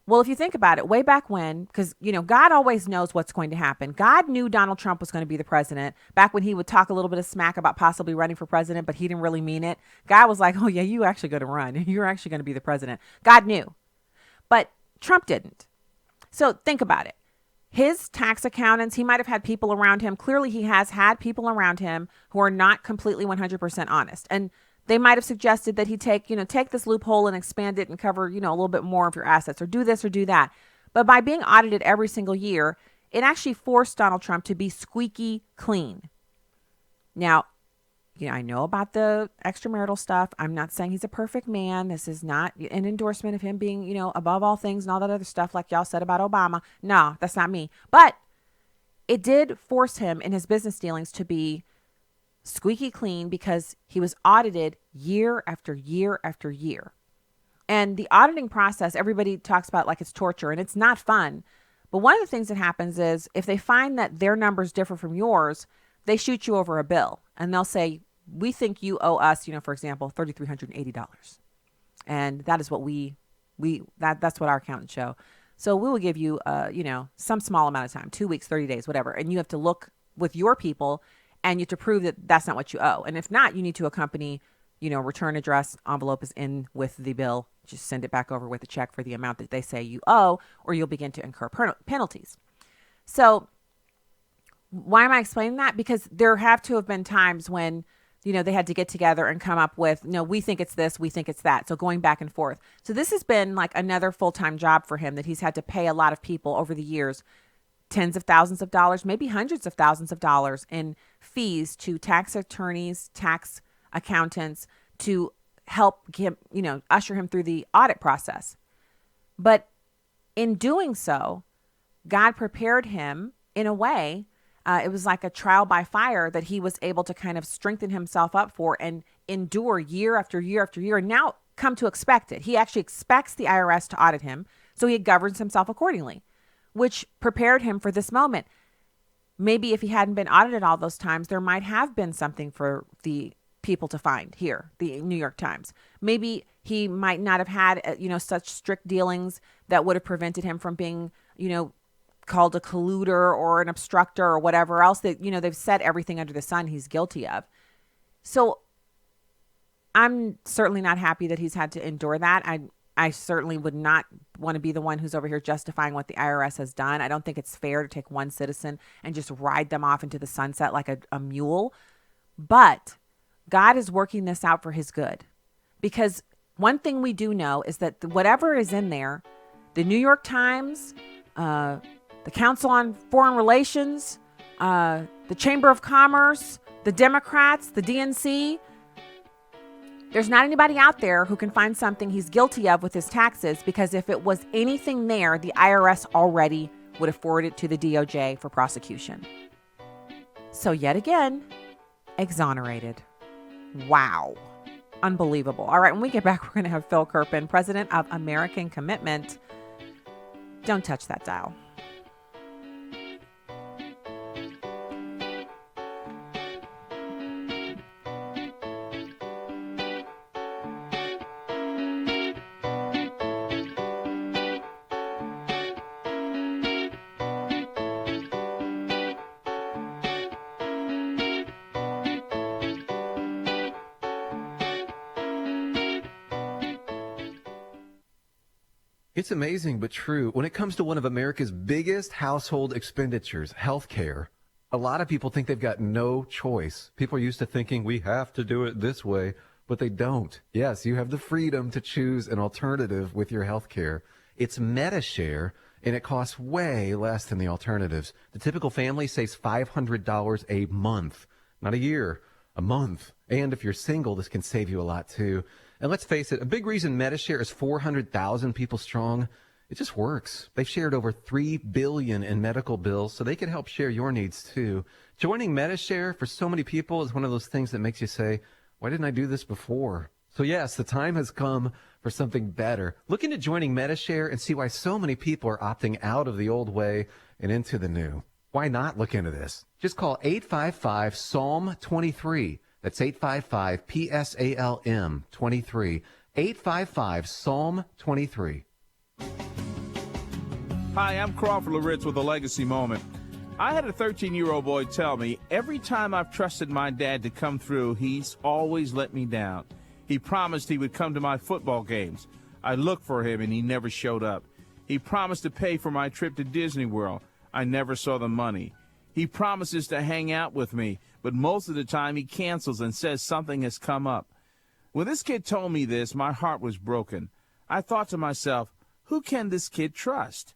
Well, if you think about it, way back when, because, God always knows what's going to happen. God knew Donald Trump was going to be the president back when he would talk a little bit of smack about possibly running for president, but he didn't really mean it. God was like, oh, yeah, you actually going to run. You're actually going to be the president. God knew. But Trump didn't. So think about it. His tax accountants, he might have had people around him. Clearly, he has had people around him who are not completely 100% honest. And they might have suggested that he take this loophole and expand it and cover, a little bit more of your assets, or do this or do that. But by being audited every single year, it actually forced Donald Trump to be squeaky clean. Now, I know about the extramarital stuff. I'm not saying he's a perfect man. This is not an endorsement of him being, above all things and all that other stuff like y'all said about Obama. No, that's not me. But it did force him in his business dealings to be squeaky clean because he was audited year after year after year. And the auditing process, everybody talks about like it's torture, and it's not fun. But one of the things that happens is if they find that their numbers differ from yours, they shoot you over a bill, and they'll say, we think you owe us, for example, $3,380. And that is what that's what our accountants show. So we will give you, some small amount of time, 2 weeks, 30 days, whatever. And you have to look with your people, and you have to prove that that's not what you owe. And if not, you need to accompany, return address, envelope is in with the bill. Just send it back over with a check for the amount that they say you owe, or you'll begin to incur penalties. So why am I explaining that? Because there have to have been times when, they had to get together and come up with, no, we think it's this, we think it's that. So going back and forth. So this has been like another full-time job for him that he's had to pay a lot of people over the years, tens of thousands of dollars, maybe hundreds of thousands of dollars in fees to tax attorneys, tax accountants to help him, usher him through the audit process. But in doing so, God prepared him in a way. It was like a trial by fire that he was able to kind of strengthen himself up for and endure year after year after year, and now come to expect it. He actually expects the IRS to audit him, so he governs himself accordingly, which prepared him for this moment. Maybe if he hadn't been audited all those times, there might have been something for the people to find here, the New York Times. Maybe he might not have had, such strict dealings that would have prevented him from being, called a colluder or an obstructor or whatever else that, they've said everything under the sun he's guilty of. So I'm certainly not happy that he's had to endure that. I certainly would not want to be the one who's over here justifying what the IRS has done. I don't think it's fair to take one citizen and just ride them off into the sunset like a mule. But God is working this out for his good. Because one thing we do know is that whatever is in there, the New York Times, the Council on Foreign Relations, the Chamber of Commerce, the Democrats, the DNC, there's not anybody out there who can find something he's guilty of with his taxes, because if it was anything there, the IRS already would have forwarded it to the DOJ for prosecution. So yet again, exonerated. Wow. Unbelievable. All right, when we get back, we're going to have Phil Kerpen, president of American Commitment. Don't touch that dial. It's amazing but true. When it comes to one of America's biggest household expenditures, healthcare, a lot of people think they've got no choice. People are used to thinking we have to do it this way, but they don't. Yes, you have the freedom to choose an alternative with your healthcare. It's MediShare, and it costs way less than the alternatives. The typical family saves $500 a month, not a year, a month. And if you're single, this can save you a lot too. And let's face it, a big reason MediShare is 400,000 people strong, it just works. They've shared over $3 billion in medical bills, so they can help share your needs too. Joining MediShare for so many people is one of those things that makes you say, why didn't I do this before? So yes, the time has come for something better. Look into joining MediShare and see why so many people are opting out of the old way and into the new. Why not look into this? Just call 855-PSALM-23. That's 855-PSALM-23. 855-PSALM-23. Hi, I'm Crawford Loritz with a legacy moment. I had a 13-year-old boy tell me, every time I've trusted my dad to come through, he's always let me down. He promised he would come to my football games. I looked for him, and he never showed up. He promised to pay for my trip to Disney World. I never saw the money. He promises to hang out with me, but most of the time he cancels and says something has come up. When this kid told me this, my heart was broken. I thought to myself, who can this kid trust?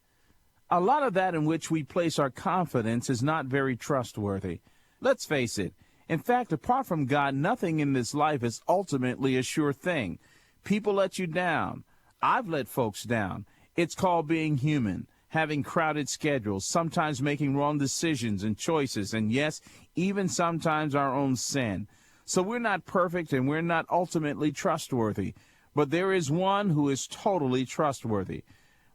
A lot of that in which we place our confidence is not very trustworthy. Let's face it. In fact, apart from God, nothing in this life is ultimately a sure thing. People let you down. I've let folks down. It's called being human, having crowded schedules, sometimes making wrong decisions and choices, and yes, even sometimes our own sin. So we're not perfect and we're not ultimately trustworthy, but there is one who is totally trustworthy.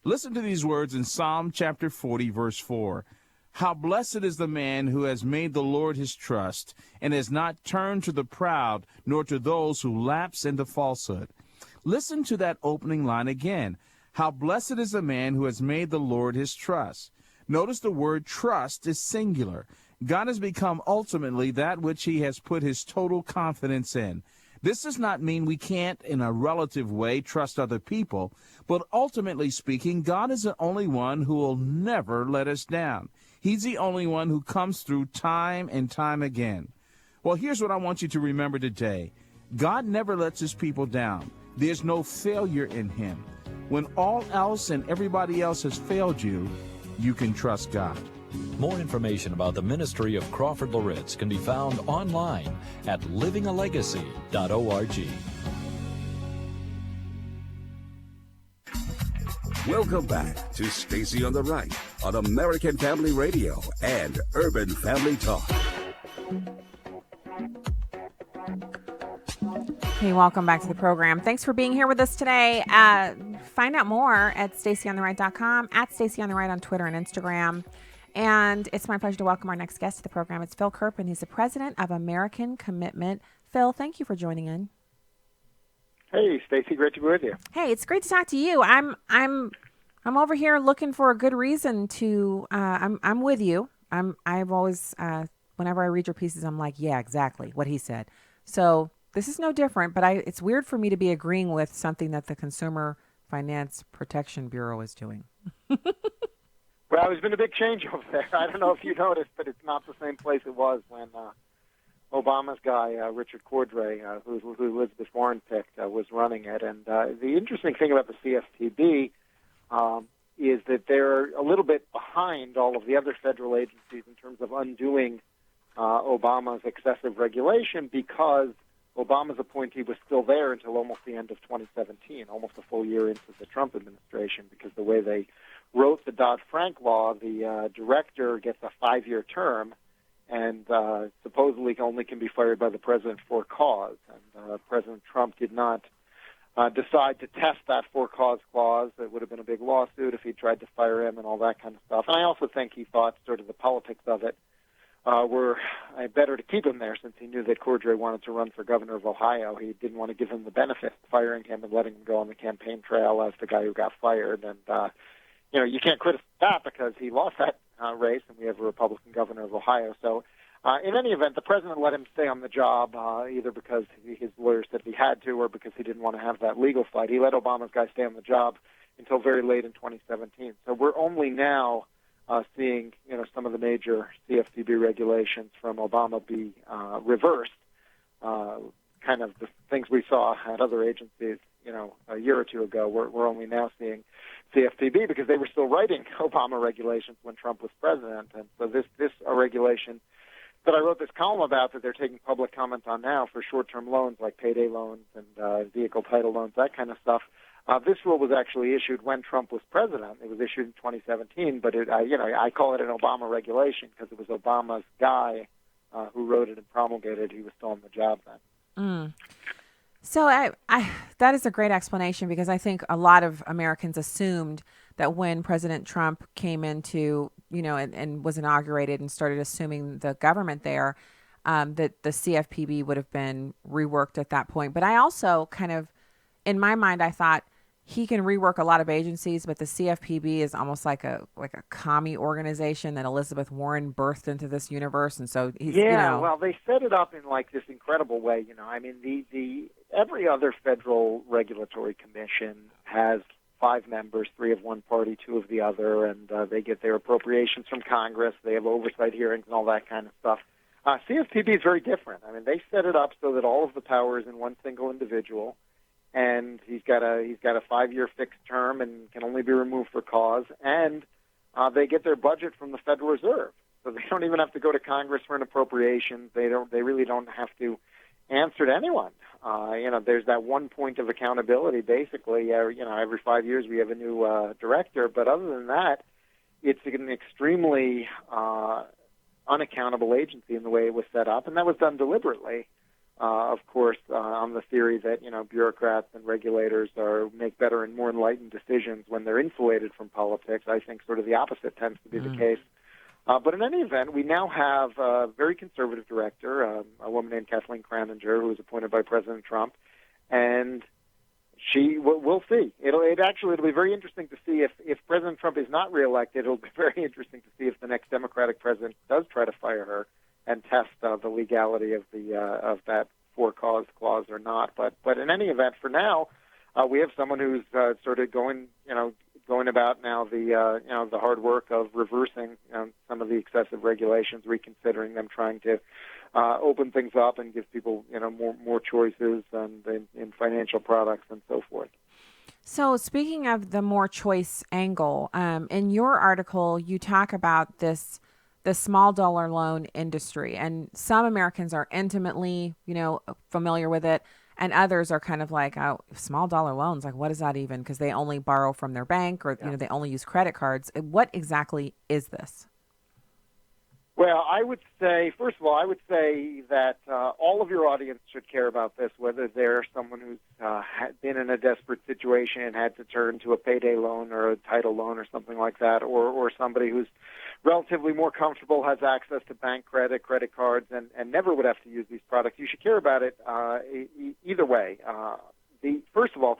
Listen to these words in Psalm chapter 40, verse 4. How blessed is the man who has made the Lord his trust, and has not turned to the proud, nor to those who lapse into falsehood. Listen to that opening line again. How blessed is the man who has made the Lord his trust. Notice the word trust is singular. God has become ultimately that which he has put his total confidence in. This does not mean we can't, in a relative way, trust other people, but ultimately speaking, God is the only one who will never let us down. He's the only one who comes through time and time again. Well, here's what I want you to remember today. God never lets his people down. There's no failure in him. When all else and everybody else has failed you, you can trust God. More information about the ministry of Crawford Loritz can be found online at livingalegacy.org. Welcome back to Stacy on the Right on American Family Radio and Urban Family Talk. Hey, welcome back to the program. Thanks for being here with us today. Find out more at stacyontheright.com, at stacyontheright on Twitter and Instagram. And it's my pleasure to welcome our next guest to the program. It's Phil Kerpen. He's the president of American Commitment. Phil, thank you for joining in. Hey, Stacy, great to be with you. Hey, it's great to talk to you. I'm over here looking for a good reason to. I'm with you. I've always whenever I read your pieces, I'm like, yeah, exactly what he said. So this is no different. But it's weird for me to be agreeing with something that the Consumer Finance Protection Bureau is doing. Well, there's been a big change over there. I don't know if you noticed, but it's not the same place it was when Obama's guy, Richard Cordray, who Elizabeth Warren picked, was running it. And the interesting thing about the CFPB is that they're a little bit behind all of the other federal agencies in terms of undoing Obama's excessive regulation, because Obama's appointee was still there until almost the end of 2017, almost a full year into the Trump administration, because the way they wrote the Dodd-Frank law, the director gets a 5-year term, and supposedly only can be fired by the president for cause. And President Trump did not decide to test that for cause clause. It would have been a big lawsuit if he tried to fire him and all that kind of stuff. And I also think he thought sort of the politics of it were better to keep him there, since he knew that Cordray wanted to run for governor of Ohio. He didn't want to give him the benefit of firing him and letting him go on the campaign trail as the guy who got fired. And you can't criticize that, because he lost that race, and we have a Republican governor of Ohio. So in any event, the president let him stay on the job, either because his lawyer said he had to, or because he didn't want to have that legal fight. He let Obama's guy stay on the job until very late in 2017. So we're only now seeing, some of the major CFPB regulations from Obama be reversed. Kind of the things we saw at other agencies, a year or two ago. We're only now seeing CFPB because they were still writing Obama regulations when Trump was president. And so this regulation that I wrote this column about that they're taking public comment on now for short-term loans like payday loans and vehicle title loans, that kind of stuff. This rule was actually issued when Trump was president. It was issued in 2017, but I call it an Obama regulation because it was Obama's guy who wrote it and promulgated it. He was still on the job then. So that is a great explanation, because I think a lot of Americans assumed that when President Trump came into, and was inaugurated and started assuming the government there, that the CFPB would have been reworked at that point. But I also kind of, in my mind, I thought he can rework a lot of agencies, but the CFPB is almost like a commie organization that Elizabeth Warren birthed into this universe, and so he's, well, they set it up in like this incredible way. I mean, the every other federal regulatory commission has 5 members, 3 of one party, 2 of the other, and they get their appropriations from Congress. They have oversight hearings and all that kind of stuff. CFPB is very different. I mean, they set it up so that all of the power is in one single individual. And he's got a 5-year fixed term and can only be removed for cause. And they get their budget from the Federal Reserve, so they don't even have to go to Congress for an appropriation. They really don't have to answer to anyone. There's that one point of accountability. Basically, every 5 years we have a new director. But other than that, it's an extremely unaccountable agency in the way it was set up, and that was done deliberately. Of course, on the theory that, bureaucrats and regulators make better and more enlightened decisions when they're insulated from politics. I think sort of the opposite tends to be the case. But in any event, we now have a very conservative director, a woman named Kathleen Kraninger, who was appointed by President Trump, and we'll see. It'll be very interesting to see if President Trump is not reelected. It'll be very interesting to see if the next Democratic president does try to fire her and test the legality of that for-cause clause or not. But in any event, for now, we have someone who's sort of going about now the hard work of reversing some of the excessive regulations, reconsidering them, trying to open things up and give people more choices and in financial products and so forth. So speaking of the more choice angle, in your article, you talk about the small dollar loan industry, and some Americans are intimately, familiar with it, and others are kind of like, oh, small dollar loans, like what is that even? Because they only borrow from their bank, or they only use credit cards. What exactly is this? Well, first of all, I would say that all of your audience should care about this, whether they're someone who's been in a desperate situation and had to turn to a payday loan or a title loan or something like that, or somebody who's relatively more comfortable, has access to bank credit cards, and never would have to use these products. You should care about it either way. First of all,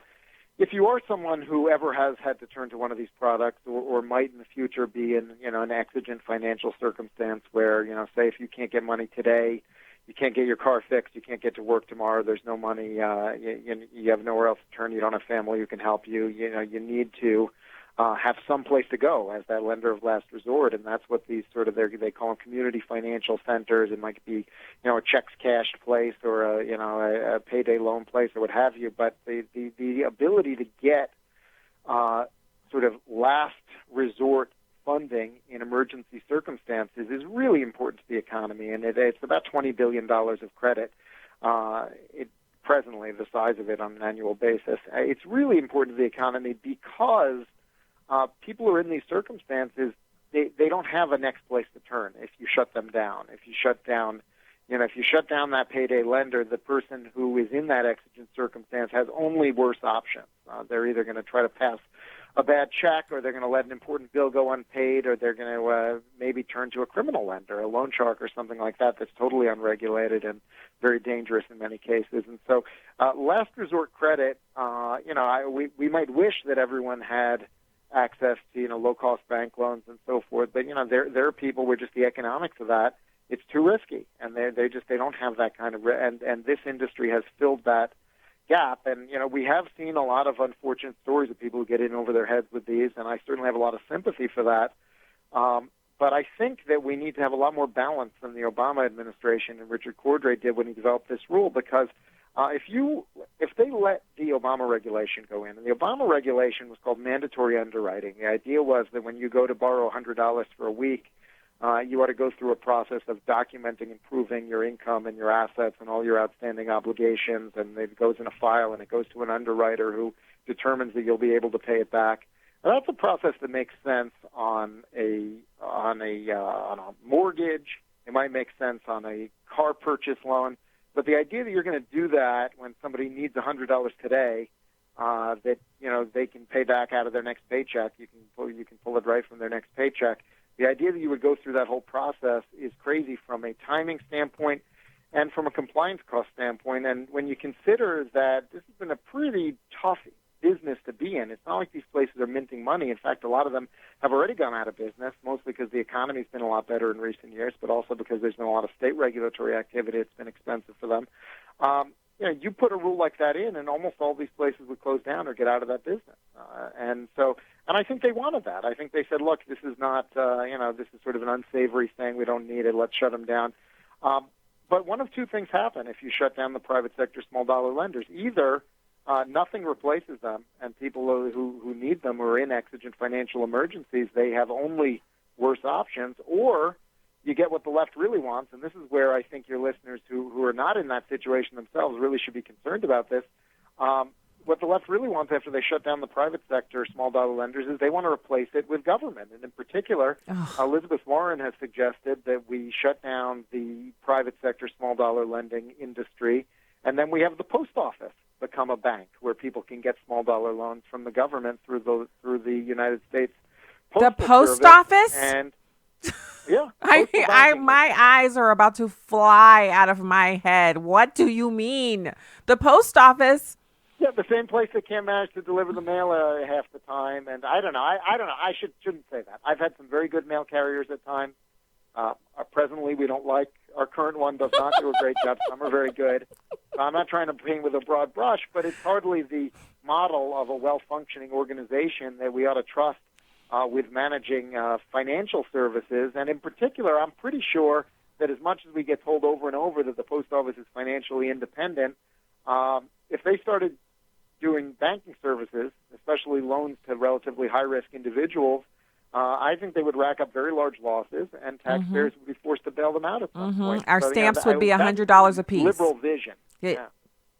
if you are someone who ever has had to turn to one of these products or might in the future be in an exigent financial circumstance where, say if you can't get money today, you can't get your car fixed, you can't get to work tomorrow, there's no money, you have nowhere else to turn, you don't have family who can help you, you need to have some place to go as that lender of last resort, and that's what these they call them community financial centers. It might be, a checks cashed place or a payday loan place or what have you. But the ability to get sort of last resort funding in emergency circumstances is really important to the economy, and it's about $20 billion of credit. Presently, the size of it on an annual basis. It's really important to the economy because people who are in these circumstances, they don't have a next place to turn if you shut them down. If you shut down that payday lender, the person who is in that exigent circumstance has only worse options. They're either going to try to pass a bad check, or they're going to let an important bill go unpaid, or they're going to maybe turn to a criminal lender, a loan shark or something like that that's totally unregulated and very dangerous in many cases. And so last resort credit, we might wish that everyone had access to low-cost bank loans and so forth, but there are people where just the economics of that, it's too risky, and they don't have that kind of and this industry has filled that gap. And, we have seen a lot of unfortunate stories of people who get in over their heads with these, and I certainly have a lot of sympathy for that. But I think that we need to have a lot more balance than the Obama administration and Richard Cordray did when he developed this rule, because if they let the Obama regulation go in, and the Obama regulation was called mandatory underwriting. The idea was that when you go to borrow $100 for a week, you ought to go through a process of documenting and proving your income and your assets and all your outstanding obligations, and it goes in a file and it goes to an underwriter who determines that you'll be able to pay it back. And that's a process that makes sense on a mortgage. It might make sense on a car purchase loan. But the idea that you're going to do that when somebody needs $100 today, that they can pay back out of their next paycheck, you can pull it right from their next paycheck. The idea that you would go through that whole process is crazy from a timing standpoint and from a compliance cost standpoint. And when you consider that this has been a pretty tough business to be in, it's not like these places are minting money. In fact, a lot of them have already gone out of business, mostly because the economy's been a lot better in recent years, but also because there's been a lot of state regulatory activity. It's been expensive for them. You put a rule like that in, and almost all these places would close down or get out of that business. And I think they wanted that. I think they said, look, this is not, this is sort of an unsavory thing. We don't need it. Let's shut them down. But one of two things happen if you shut down the private sector small dollar lenders. Either nothing replaces them, and people who need them or are in exigent financial emergencies, they have only worse options, or you get what the left really wants, and this is where I think your listeners who are not in that situation themselves really should be concerned about this. What the left really wants after they shut down the private sector small dollar lenders is they want to replace it with government. And in particular, Elizabeth Warren has suggested that we shut down the private sector small dollar lending industry, and then we have the post office become a bank where people can get small dollar loans from the government through the United States Postal The post Service. office? And yeah, my eyes are about to fly out of my head. What do you mean? The post office? Yeah, the same place that can't manage to deliver the mail half the time. And I don't know. I don't know. I shouldn't say that. I've had some very good mail carriers at times. Presently, we don't like our current one. Does not do a great job. Some are very good. I'm not trying to paint with a broad brush, but it's hardly the model of a well-functioning organization that we ought to trust with managing financial services. And in particular, I'm pretty sure that as much as we get told over and over that the post office is financially independent, if they started doing banking services, especially loans to relatively high-risk individuals, I think they would rack up very large losses, and taxpayers would be forced to bail them out at some point. Our So, stamps would be $100 a piece. Liberal vision. Yeah.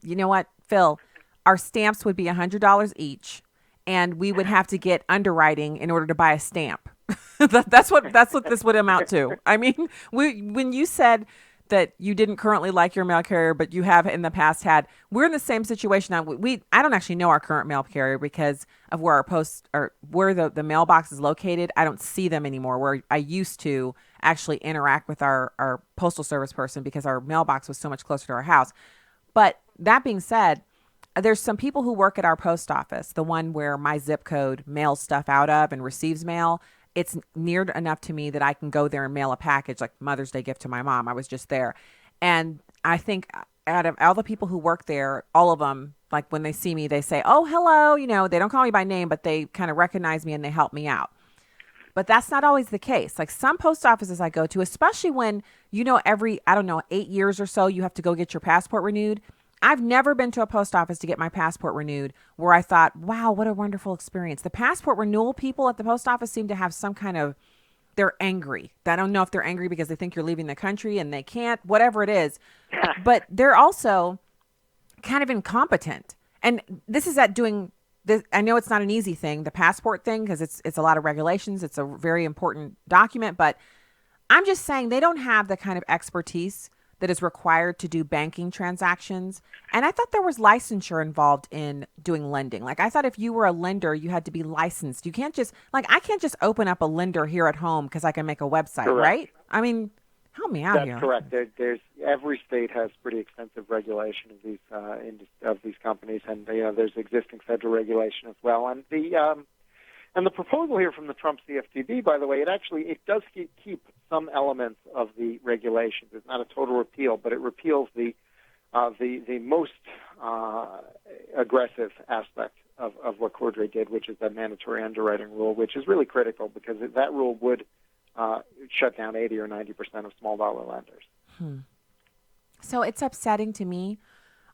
You know what, Phil? Our stamps would be $100 each, and we would have to get underwriting in order to buy a stamp. That's what this would amount to. I mean, when you said that you didn't currently like your mail carrier, but you have in the past had, we're in the same situation. I don't actually know our current mail carrier because of where our post or where the mailbox is located. I don't see them anymore, where I used to actually interact with our postal service person because our mailbox was so much closer to our house. But that being said, there's some people who work at our post office, the one where my zip code mails stuff out of and receives mail. It's near enough to me that I can go there and mail a package, like Mother's Day gift to my mom. I was just there. And I think out of all the people who work there, all of them, like when they see me, they say, oh, hello. They don't call me by name, but they kind of recognize me and they help me out. But that's not always the case. Like some post offices I go to, especially when, every, 8 years or so, you have to go get your passport renewed. I've never been to a post office to get my passport renewed where I thought, wow, what a wonderful experience. The passport renewal people at the post office seem to have some kind of, they're angry. I don't know if they're angry because they think you're leaving the country and they can't, whatever it is. But they're also kind of incompetent. And this is at doing this. I know it's not an easy thing, the passport thing, because it's a lot of regulations. It's a very important document. But I'm just saying they don't have the kind of expertise that is required to do banking transactions. And I thought there was licensure involved in doing lending. Like I thought if you were a lender, you had to be licensed. You can't just, I can't just open up a lender here at home because I can make a website, Correct. right? I mean, help me out That's here. correct. There's every state has pretty extensive regulation of these companies, and there's existing federal regulation as well. And the proposal here from the Trump CFPB, by the way, it does keep some elements of the regulations. It's not a total repeal, but it repeals the the most aggressive aspect of what Cordray did, which is that mandatory underwriting rule, which is really critical because that rule would shut down 80 or 90% of small dollar lenders. So it's upsetting to me.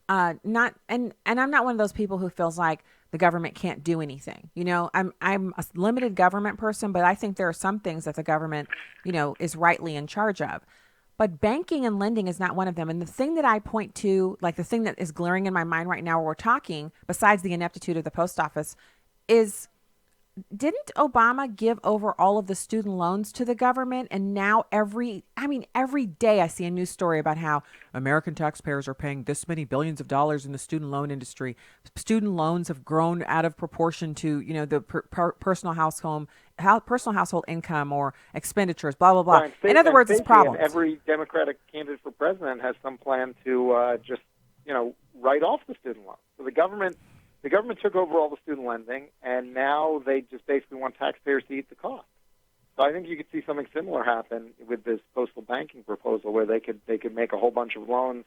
And I'm not one of those people who feels like the government can't do anything. You know, I'm a limited government person, but I think there are some things that the government, you know, is rightly in charge of. But banking and lending is not one of them. And the thing that I point to, like the thing that is glaring in my mind right now while we're talking, besides the ineptitude of the post office, is didn't Obama give over all of the student loans to the government? And now every day I see a news story about how American taxpayers are paying this many billions of dollars in the student loan industry. Student loans have grown out of proportion to, you know, the personal household income or expenditures, blah, blah, blah. In other words, it's problems. Every Democratic candidate for president has some plan to just, you know, write off the student loan. So the government took over all the student lending, and now they just basically want taxpayers to eat the cost. So I think you could see something similar happen with this postal banking proposal, where they could make a whole bunch of loans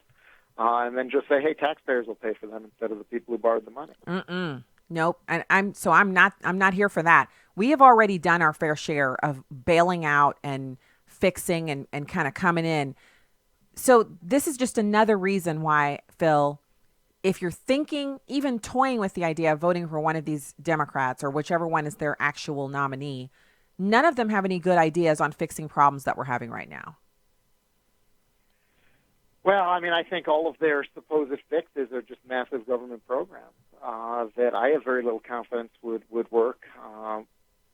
and then just say, hey, taxpayers will pay for them instead of the people who borrowed the money. Nope. And I'm not here for that. We have already done our fair share of bailing out and fixing and kind of coming in. So this is just another reason why, Phil, if you're thinking, even toying with the idea of voting for one of these Democrats or whichever one is their actual nominee, none of them have any good ideas on fixing problems that we're having right now. Well, I mean, I think all of their supposed fixes are just massive government programs that I have very little confidence would work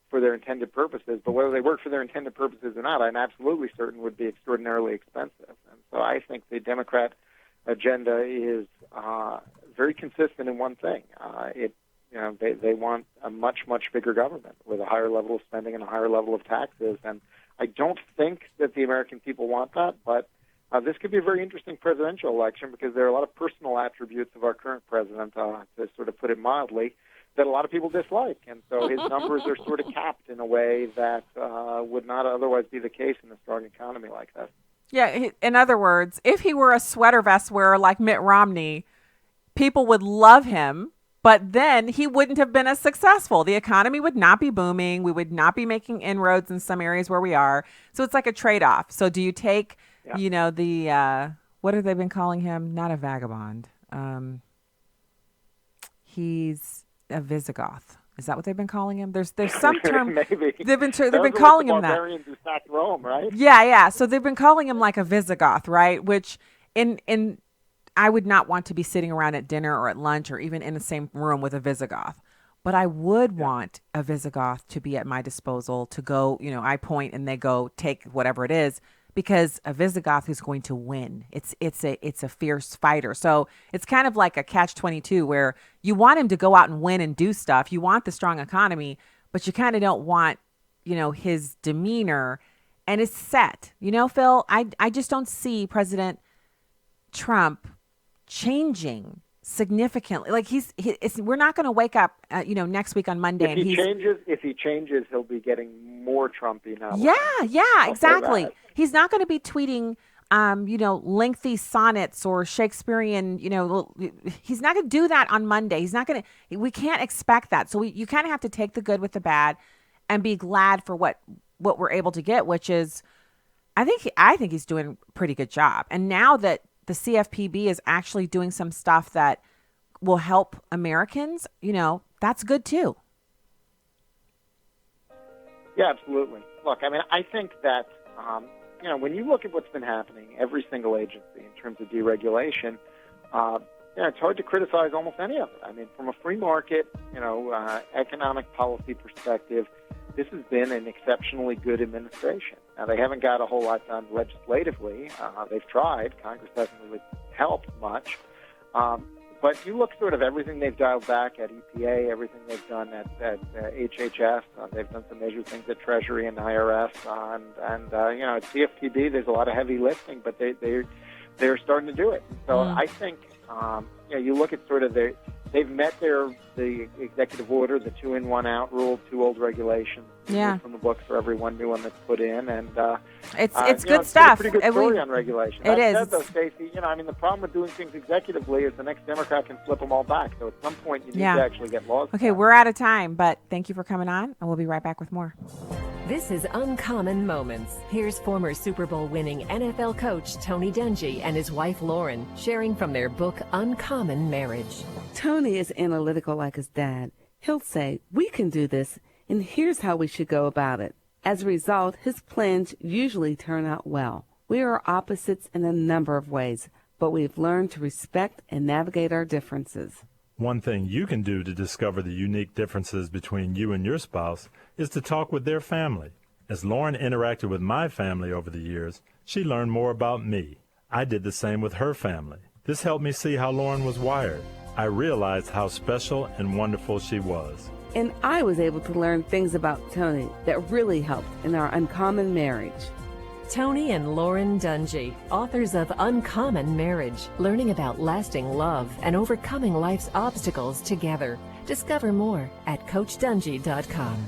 for their intended purposes. But whether they work for their intended purposes or not, I'm absolutely certain would be extraordinarily expensive. And so I think the Democrat agenda is very consistent in one thing. They want a much bigger government with a higher level of spending and a higher level of taxes. And I don't think that the American people want that, but this could be a very interesting presidential election because there are a lot of personal attributes of our current president, to sort of put it mildly, that a lot of people dislike. And so his numbers are sort of capped in a way that would not otherwise be the case in a strong economy like that. Yeah, in other words, if he were a sweater vest wearer like Mitt Romney, people would love him, but then he wouldn't have been as successful. The economy would not be booming. We would not be making inroads in some areas where we are. So it's like a trade-off. So do you take, you know, the, what have they been calling him? Not a vagabond. He's a Visigoth. Is that what they've been calling him? There's some term. Maybe. They've been calling him that. Barbarians who sacked Rome, right? Yeah. So they've been calling him like a Visigoth, right? Which in I would not want to be sitting around at dinner or at lunch or even in the same room with a Visigoth. But I would want a Visigoth to be at my disposal to go, you know, I point and they go take whatever it is, because a Visigoth is going to win. It's a fierce fighter. So it's kind of like a catch-22 where you want him to go out and win and do stuff. You want the strong economy, but you kind of don't want, you know, his demeanor. And it's set. You know, Phil, I just don't see President Trump changing significantly. Like we're not going to wake up, next week on Monday. If he changes, he'll be getting more Trumpy now. Yeah, exactly. He's not going to be tweeting, lengthy sonnets or Shakespearean, he's not going to do that on Monday. We can't expect that. So you kind of have to take the good with the bad and be glad for what we're able to get, which is, I think he's doing a pretty good job. And now that the CFPB is actually doing some stuff that will help Americans, that's good too. Yeah, absolutely. Look, I mean, I think that, when you look at what's been happening, every single agency in terms of deregulation, it's hard to criticize almost any of it. I mean, from a free market, economic policy perspective, this has been an exceptionally good administration. Now, they haven't got a whole lot done legislatively. They've tried. Congress hasn't really helped much. But you look sort of everything they've dialed back at EPA, everything they've done at HHS. They've done some major things at Treasury and IRS. And at CFPB, there's a lot of heavy lifting, but they're starting to do it. So I think, you look at sort of they've met the executive order, the 2 in, 1 out rule, 2 old regulations. Yeah. From the books for everyone, new one that's put in, and it's good stuff. It's a pretty good story on regulation. It is. That said, though, Stacy, the problem with doing things executively is the next Democrat can flip them all back. So at some point, you need to actually get laws. Okay, we're out of time, but thank you for coming on, and we'll be right back with more. This is Uncommon Moments. Here's former Super Bowl winning NFL coach Tony Dungy and his wife Lauren sharing from their book Uncommon Marriage. Tony is analytical like his dad. He'll say, "We can do this, and here's how we should go about it." As a result, his plans usually turn out well. We are opposites in a number of ways, but we've learned to respect and navigate our differences. One thing you can do to discover the unique differences between you and your spouse is to talk with their family. As Lauren interacted with my family over the years, she learned more about me. I did the same with her family. This helped me see how Lauren was wired. I realized how special and wonderful she was. And I was able to learn things about Tony that really helped in our uncommon marriage. Tony and Lauren Dungy, authors of Uncommon Marriage, learning about lasting love and overcoming life's obstacles together. Discover more at CoachDungy.com.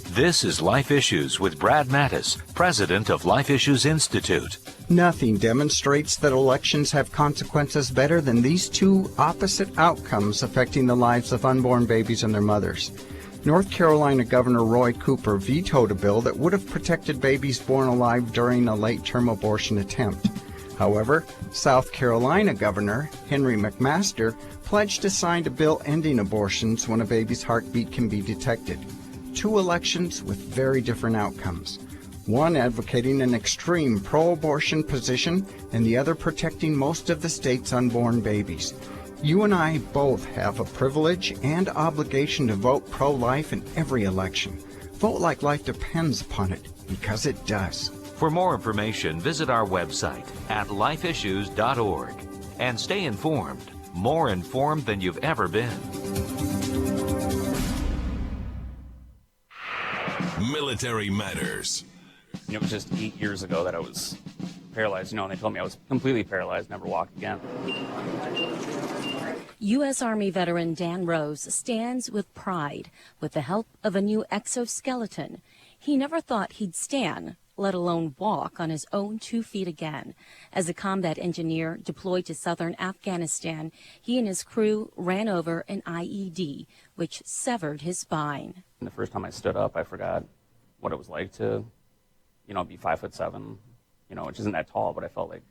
This is Life Issues with Brad Mattis, president of Life Issues Institute. Nothing demonstrates that elections have consequences better than these two opposite outcomes affecting the lives of unborn babies and their mothers. North Carolina Governor Roy Cooper vetoed a bill that would have protected babies born alive during a late-term abortion attempt. However, South Carolina Governor Henry McMaster pledged to sign a bill ending abortions when a baby's heartbeat can be detected. Two elections with very different outcomes. One advocating an extreme pro-abortion position and the other protecting most of the state's unborn babies. You and I both have a privilege and obligation to vote pro-life in every election. Vote like life depends upon it, because it does. For more information, visit our website at lifeissues.org and stay informed, more informed than you've ever been. Military Matters. It was just 8 years ago that I was paralyzed, and they told me I was completely paralyzed, never walk again. U.S. Army veteran Dan Rose stands with pride with the help of a new exoskeleton. He never thought he'd stand, let alone walk on his own 2 feet again. As a combat engineer deployed to southern Afghanistan, he and his crew ran over an IED, which severed his spine. And the first time I stood up, I forgot what it was like to, be 5'7", which isn't that tall, but I felt like,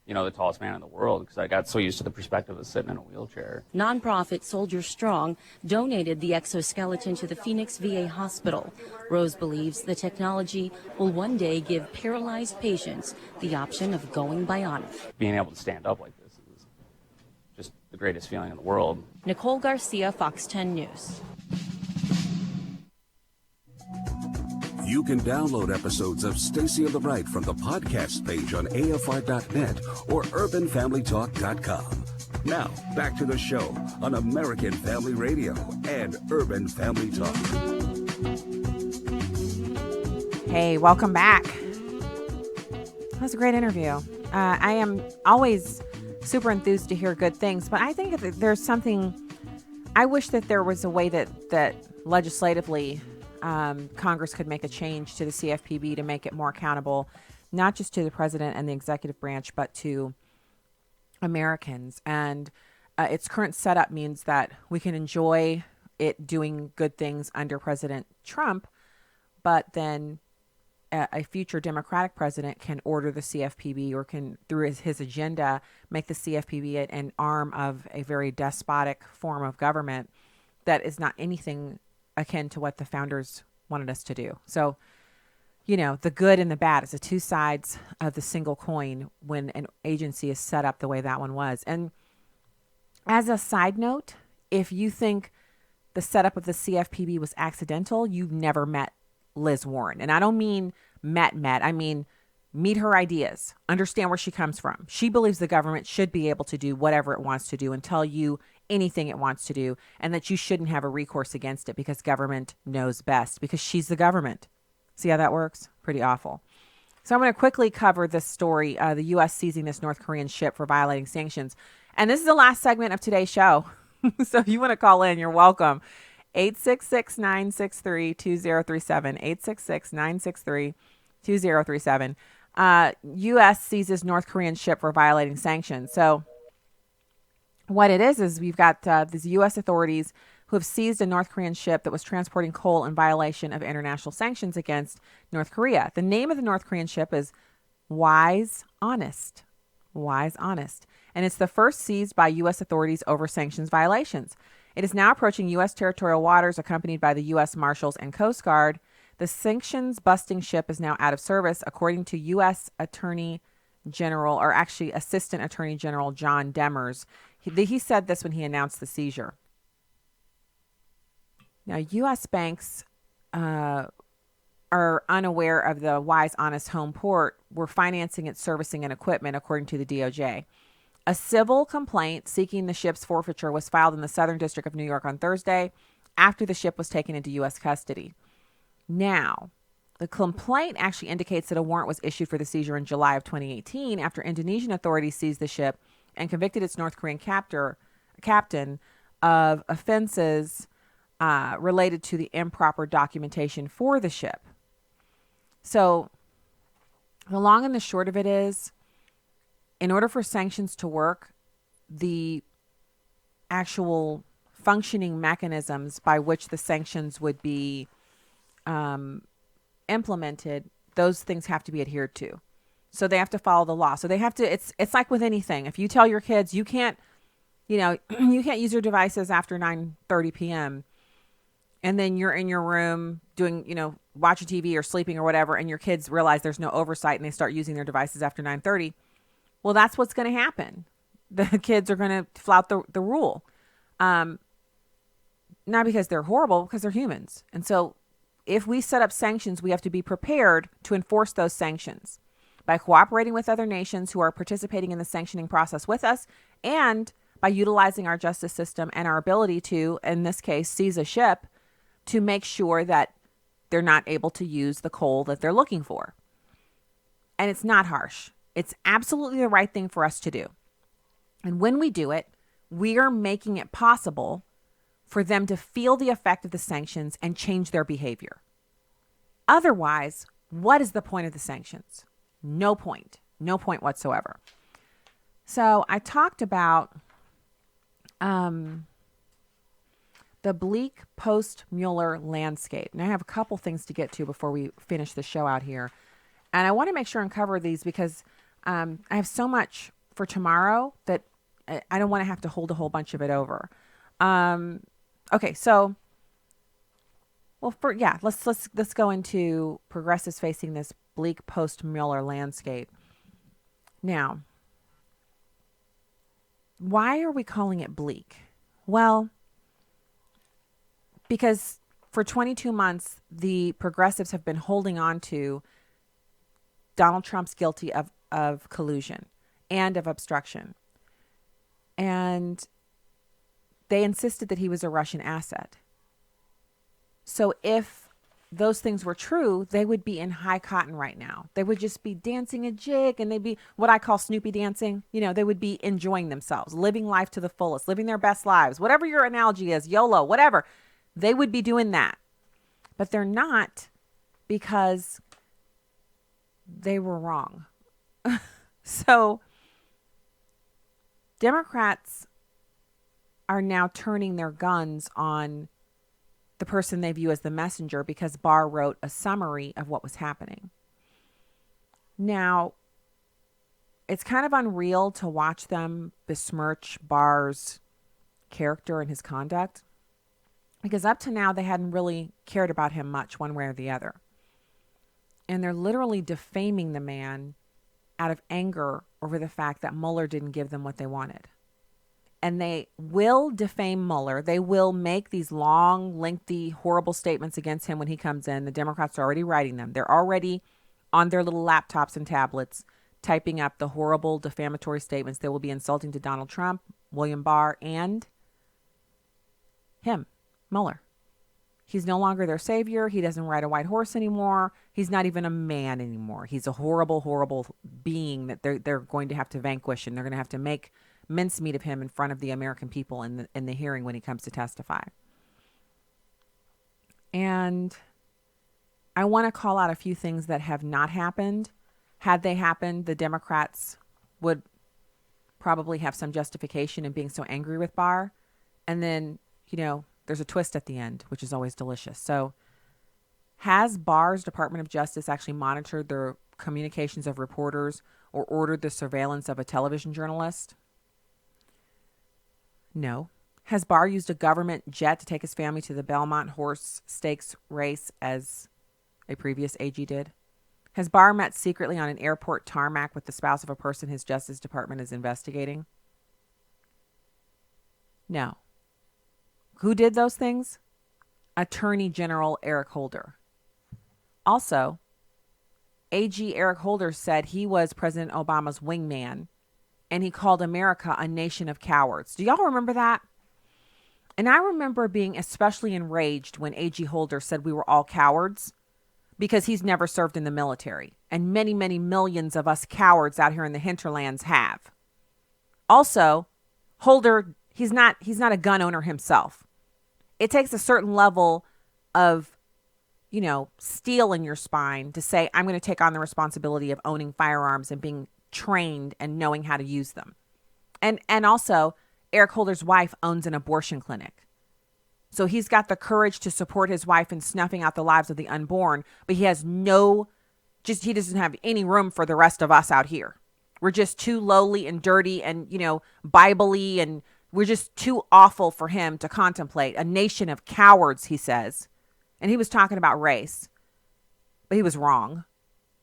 the tallest man in the world because I got so used to the perspective of sitting in a wheelchair. Nonprofit Soldier Strong donated the exoskeleton to the Phoenix VA hospital. Rose believes the technology will one day give paralyzed patients the option of going bionic. Being able to stand up like this is just the greatest feeling in the world. Nicole Garcia, Fox 10 News. You can download episodes of Stacy on the Right from the podcast page on AFR.net or UrbanFamilyTalk.com. Now, back to the show on American Family Radio and Urban Family Talk. Hey, welcome back. That was a great interview. I am always super enthused to hear good things, but I think that there's something, I wish that there was a way that legislatively Congress could make a change to the CFPB to make it more accountable, not just to the president and the executive branch, but to Americans. And its current setup means that we can enjoy it doing good things under President Trump, but then a future Democratic president can order the CFPB or can, through his agenda, make the CFPB an arm of a very despotic form of government that is not anything akin to what the founders wanted us to do. So, the good and the bad is the two sides of the single coin when an agency is set up the way that one was. And as a side note, if you think the setup of the CFPB was accidental, you've never met Liz Warren. And I don't mean met. I mean, meet her ideas, understand where she comes from. She believes the government should be able to do whatever it wants to do and tell you anything it wants to do, and that you shouldn't have a recourse against it because government knows best, because she's the government. See how that works? Pretty awful. So I'm going to quickly cover this story, the U.S. seizing this North Korean ship for violating sanctions. And this is the last segment of today's show. So if you want to call in, you're welcome. 866-963-2037. 866-963-2037. U.S. seizes North Korean ship for violating sanctions. So what it is we've got these U.S. authorities who have seized a North Korean ship that was transporting coal in violation of international sanctions against North Korea. The name of the North Korean ship is Wise Honest. Wise Honest. And it's the first seized by U.S. authorities over sanctions violations. It is now approaching U.S. territorial waters, accompanied by the U.S. Marshals and Coast Guard. The sanctions-busting ship is now out of service, according to U.S. Attorney General, or actually Assistant Attorney General John Demers. He said this when he announced the seizure. Now, U.S. banks are unaware of the Wise Honest home port. Were financing its servicing and equipment, according to the DOJ. A civil complaint seeking the ship's forfeiture was filed in the Southern District of New York on Thursday after the ship was taken into U.S. custody. Now, the complaint actually indicates that a warrant was issued for the seizure in July of 2018 after Indonesian authorities seized the ship and convicted its North Korean captain of offenses related to the improper documentation for the ship. So the long and the short of it is, in order for sanctions to work, the actual functioning mechanisms by which the sanctions would be implemented, those things have to be adhered to. So they have to follow the law. So they have to, it's like with anything. If you tell your kids you can't use your devices after 9:30 p.m. and then you're in your room doing, watching TV or sleeping or whatever, and your kids realize there's no oversight and they start using their devices after 9:30, well, that's what's going to happen. The kids are going to flout the rule. Not because they're horrible, because they're humans. And so if we set up sanctions, we have to be prepared to enforce those sanctions by cooperating with other nations who are participating in the sanctioning process with us, and by utilizing our justice system and our ability to, in this case, seize a ship to make sure that they're not able to use the coal that they're looking for. And it's not harsh. It's absolutely the right thing for us to do. And when we do it, we are making it possible for them to feel the effect of the sanctions and change their behavior. Otherwise, what is the point of the sanctions? No point. No point whatsoever. So I talked about the bleak post-Mueller landscape. Now I have a couple things to get to before we finish the show out here. And I want to make sure and cover these because I have so much for tomorrow that I don't want to have to hold a whole bunch of it over. Okay, so, let's go into progressives facing this bleak post-Mueller landscape. Now, why are we calling it bleak? Well, because for 22 months, the progressives have been holding on to Donald Trump's guilty of collusion and of obstruction. And they insisted that he was a Russian asset. So if those things were true, they would be in high cotton right now. They would just be dancing a jig, and they'd be what I call Snoopy dancing. They would be enjoying themselves, living life to the fullest, living their best lives, whatever your analogy is, YOLO, whatever. They would be doing that. But they're not, because they were wrong. So Democrats are now turning their guns on the person they view as the messenger because Barr wrote a summary of what was happening. Now, it's kind of unreal to watch them besmirch Barr's character and his conduct, because up to now they hadn't really cared about him much one way or the other. And they're literally defaming the man out of anger over the fact that Mueller didn't give them what they wanted. And they will defame Mueller. They will make these long, lengthy, horrible statements against him when he comes in. The Democrats are already writing them. They're already on their little laptops and tablets typing up the horrible defamatory statements that will be insulting to Donald Trump, William Barr, and him, Mueller. He's no longer their savior. He doesn't ride a white horse anymore. He's not even a man anymore. He's a horrible, horrible being that they're going to have to vanquish, and they're going to have to make mincemeat of him in front of the American people in the hearing when he comes to testify. And I want to call out a few things that have not happened. Had they happened, the Democrats would probably have some justification in being so angry with Barr. And then, there's a twist at the end, which is always delicious. So has Barr's Department of Justice actually monitored the communications of reporters or ordered the surveillance of a television journalist? No. Has Barr used a government jet to take his family to the Belmont Horse Stakes race as a previous AG did? Has Barr met secretly on an airport tarmac with the spouse of a person his Justice Department is investigating? No. Who did those things? Attorney General Eric Holder. Also, AG Eric Holder said he was President Obama's wingman, and he called America a nation of cowards. Do y'all remember that? And I remember being especially enraged when AG Holder said we were all cowards, because he's never served in the military. And many, many millions of us cowards out here in the hinterlands have. Also, Holder, he's not a gun owner himself. It takes a certain level of, steel in your spine to say, I'm going to take on the responsibility of owning firearms and being trained and knowing how to use them. And also, Eric Holder's wife owns an abortion clinic. So he's got the courage to support his wife in snuffing out the lives of the unborn, but he has he doesn't have any room for the rest of us out here. We're just too lowly and dirty and, Bible-y, and we're just too awful for him to contemplate. A nation of cowards, he says. And he was talking about race, but he was wrong.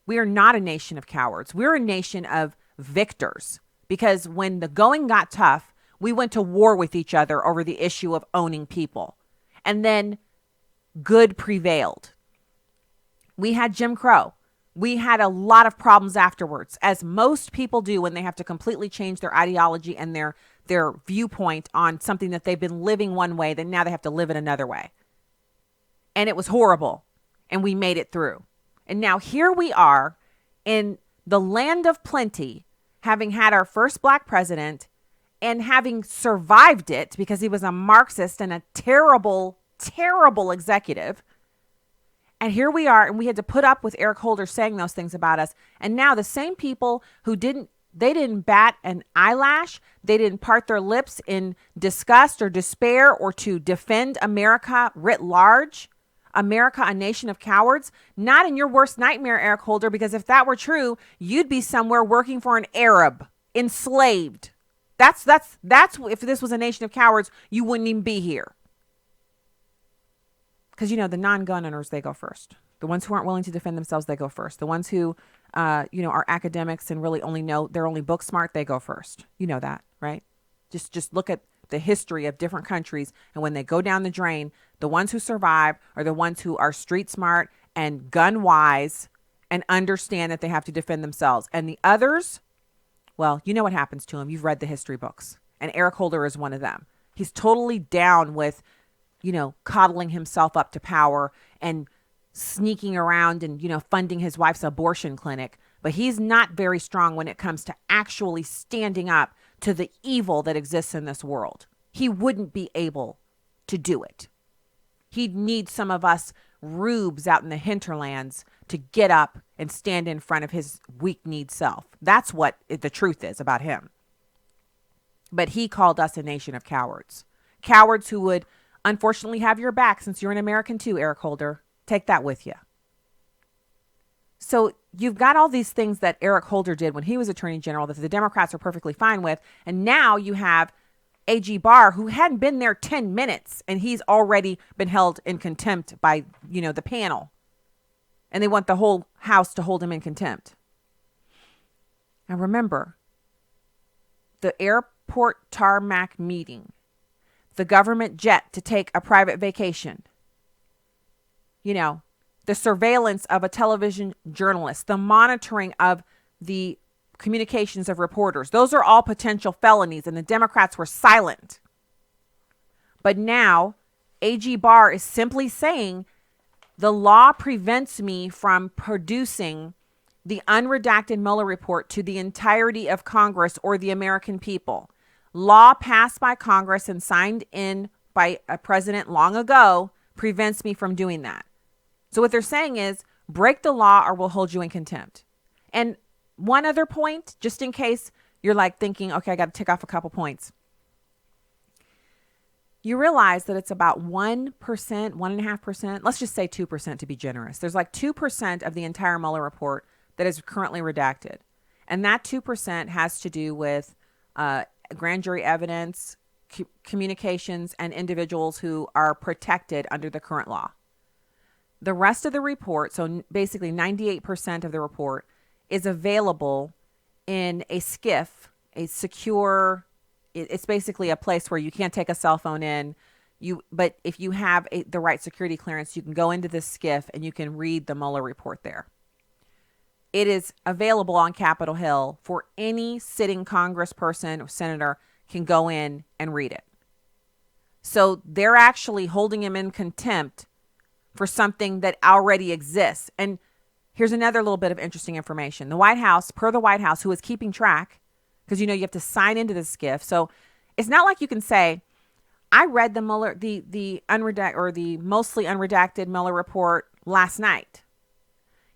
We are not a nation of cowards. We're a nation of victors, because when the going got tough, we went to war with each other over the issue of owning people. And then good prevailed. We had Jim Crow. We had a lot of problems afterwards, as most people do when they have to completely change their ideology and their viewpoint on something that they've been living one way, then now they have to live it another way. And it was horrible. And we made it through. And now here we are in the land of plenty, having had our first black president, and having survived it because he was a Marxist and a terrible, terrible executive. And here we are, and we had to put up with Eric Holder saying those things about us. And now the same people who didn't bat an eyelash, they didn't part their lips in disgust or despair or to defend America writ large, America, a nation of cowards, not in your worst nightmare, Eric Holder, because if that were true, you'd be somewhere working for an Arab, enslaved. That's if this was a nation of cowards, you wouldn't even be here. Because, the non-gun owners, they go first. The ones who aren't willing to defend themselves, they go first. The ones who, are academics and really only know, they're only book smart, they go first. You know that, right? Just look at the history of different countries. And when they go down the drain, the ones who survive are the ones who are street smart and gun wise and understand that they have to defend themselves. And the others, well, you know what happens to him. You've read the history books. And Eric Holder is one of them. He's totally down with, coddling himself up to power and sneaking around and, funding his wife's abortion clinic. But he's not very strong when it comes to actually standing up to the evil that exists in this world. He wouldn't be able to do it. He'd need some of us rubes out in the hinterlands to get up and stand in front of his weak-kneed self. That's what the truth is about him. But he called us a nation of cowards. Cowards who would unfortunately have your back, since you're an American too, Eric Holder. Take that with you. So you've got all these things that Eric Holder did when he was Attorney General that the Democrats are perfectly fine with. And now you have AG Barr, who hadn't been there 10 minutes, and he's already been held in contempt by, the panel. And they want the whole House to hold him in contempt. Now remember, the airport tarmac meeting, the government jet to take a private vacation, the surveillance of a television journalist, the monitoring of the communications of reporters. Those are all potential felonies, and the Democrats were silent. But now AG Barr is simply saying the law prevents me from producing the unredacted Mueller report to the entirety of Congress or the American people. law passed by Congress and signed in by a president long ago prevents me from doing that. So what they're saying is break the law or we'll hold you in contempt. And one other point, just in case you're like thinking, okay, I got to tick off a couple points. You realize that it's about 1%, 1.5%, let's just say 2% to be generous. There's like 2% of the entire Mueller report that is currently redacted. And that 2% has to do with grand jury evidence, communications, and individuals who are protected under the current law. The rest of the report, so basically 98% of the report, is available in a SCIF, a secure, it's basically a place where you can't take a cell phone in. But if you have the right security clearance, you can go into this SCIF and you can read the Mueller report there. It is available on Capitol Hill for any sitting congressperson or senator can go in and read it. So they're actually holding him in contempt for something that already exists. And here's another little bit of interesting information. The White House, per the White House, who is keeping track, because you have to sign into the SCIF. So it's not like you can say, I read the Mueller, the unredacted or the mostly unredacted Mueller report last night.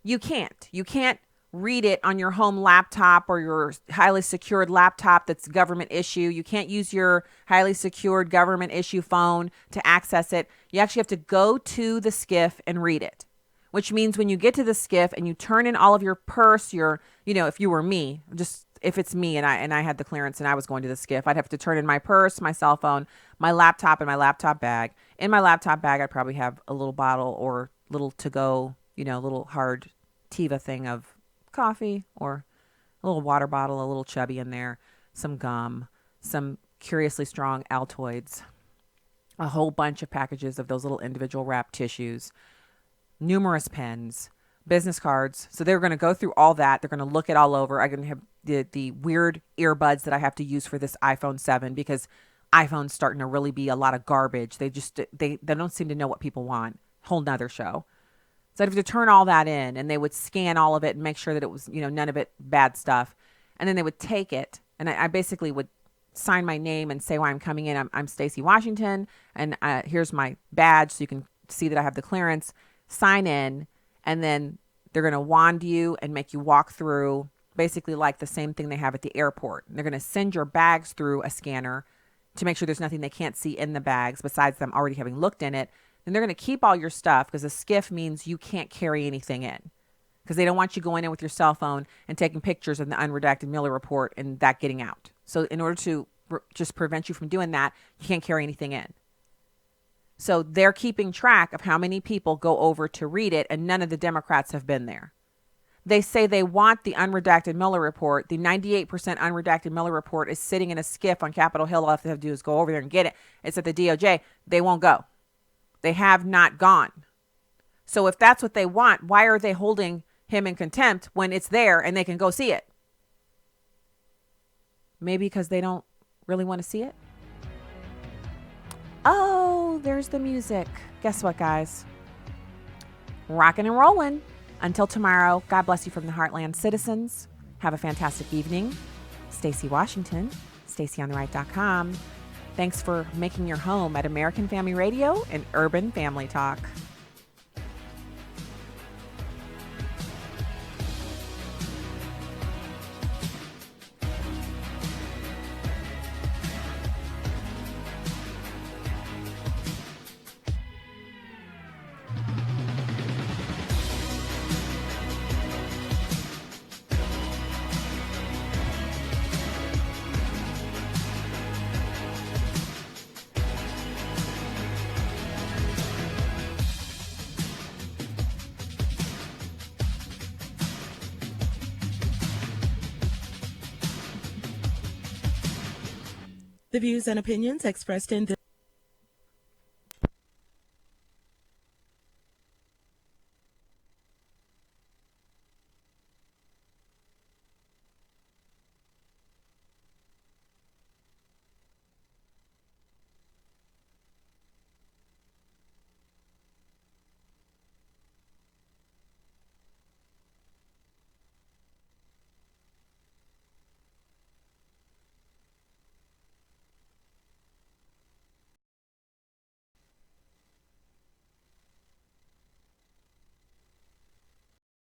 You can't. You can't read it on your home laptop or your highly secured laptop that's government issue. You can't use your highly secured government issue phone to access it. You actually have to go to the SCIF and read it, which means when you get to the SCIF and you turn in all of your purse, if you were me, just if it's me and I had the clearance and I was going to the SCIF, I'd have to turn in my purse, my cell phone, my laptop, and my laptop bag. In my laptop bag, I'd probably have a little bottle or little to-go, little hard Tiva thing of coffee or a little water bottle, a little chubby in there, some gum, some curiously strong Altoids, a whole bunch of packages of those little individual wrapped tissues, numerous pens, business cards. So they're going to go through all that. They're going to look it all over. I'm going to have the weird earbuds that I have to use for this iPhone 7 because iPhone's starting to really be a lot of garbage. They don't seem to know what people want. Whole nother show. So I'd have to turn all that in and they would scan all of it and make sure that it was, none of it bad stuff. And then they would take it and I basically would sign my name and say why I'm coming in. I'm Stacy Washington and here's my badge so you can see that I have the clearance. Sign in, and then they're going to wand you and make you walk through basically like the same thing they have at the airport. They're going to send your bags through a scanner to make sure there's nothing they can't see in the bags besides them already having looked in it. Then they're going to keep all your stuff because a SCIF means you can't carry anything in because they don't want you going in with your cell phone and taking pictures of the unredacted Mueller report and that getting out. So in order to just prevent you from doing that, you can't carry anything in. So they're keeping track of how many people go over to read it, and none of the Democrats have been there. They say they want the unredacted Mueller report. The 98% unredacted Mueller report is sitting in a SCIF on Capitol Hill. All they have to do is go over there and get it. It's at the DOJ. They won't go. They have not gone. So if that's what they want, why are they holding him in contempt when it's there and they can go see it? Maybe because they don't really want to see it? Oh, there's the music. Guess what, guys? Rocking and rolling. Until tomorrow, God bless you from the Heartland citizens. Have a fantastic evening. Stacy Washington, stacyontheright.com. Thanks for making your home at American Family Radio and Urban Family Talk. The views and opinions expressed in this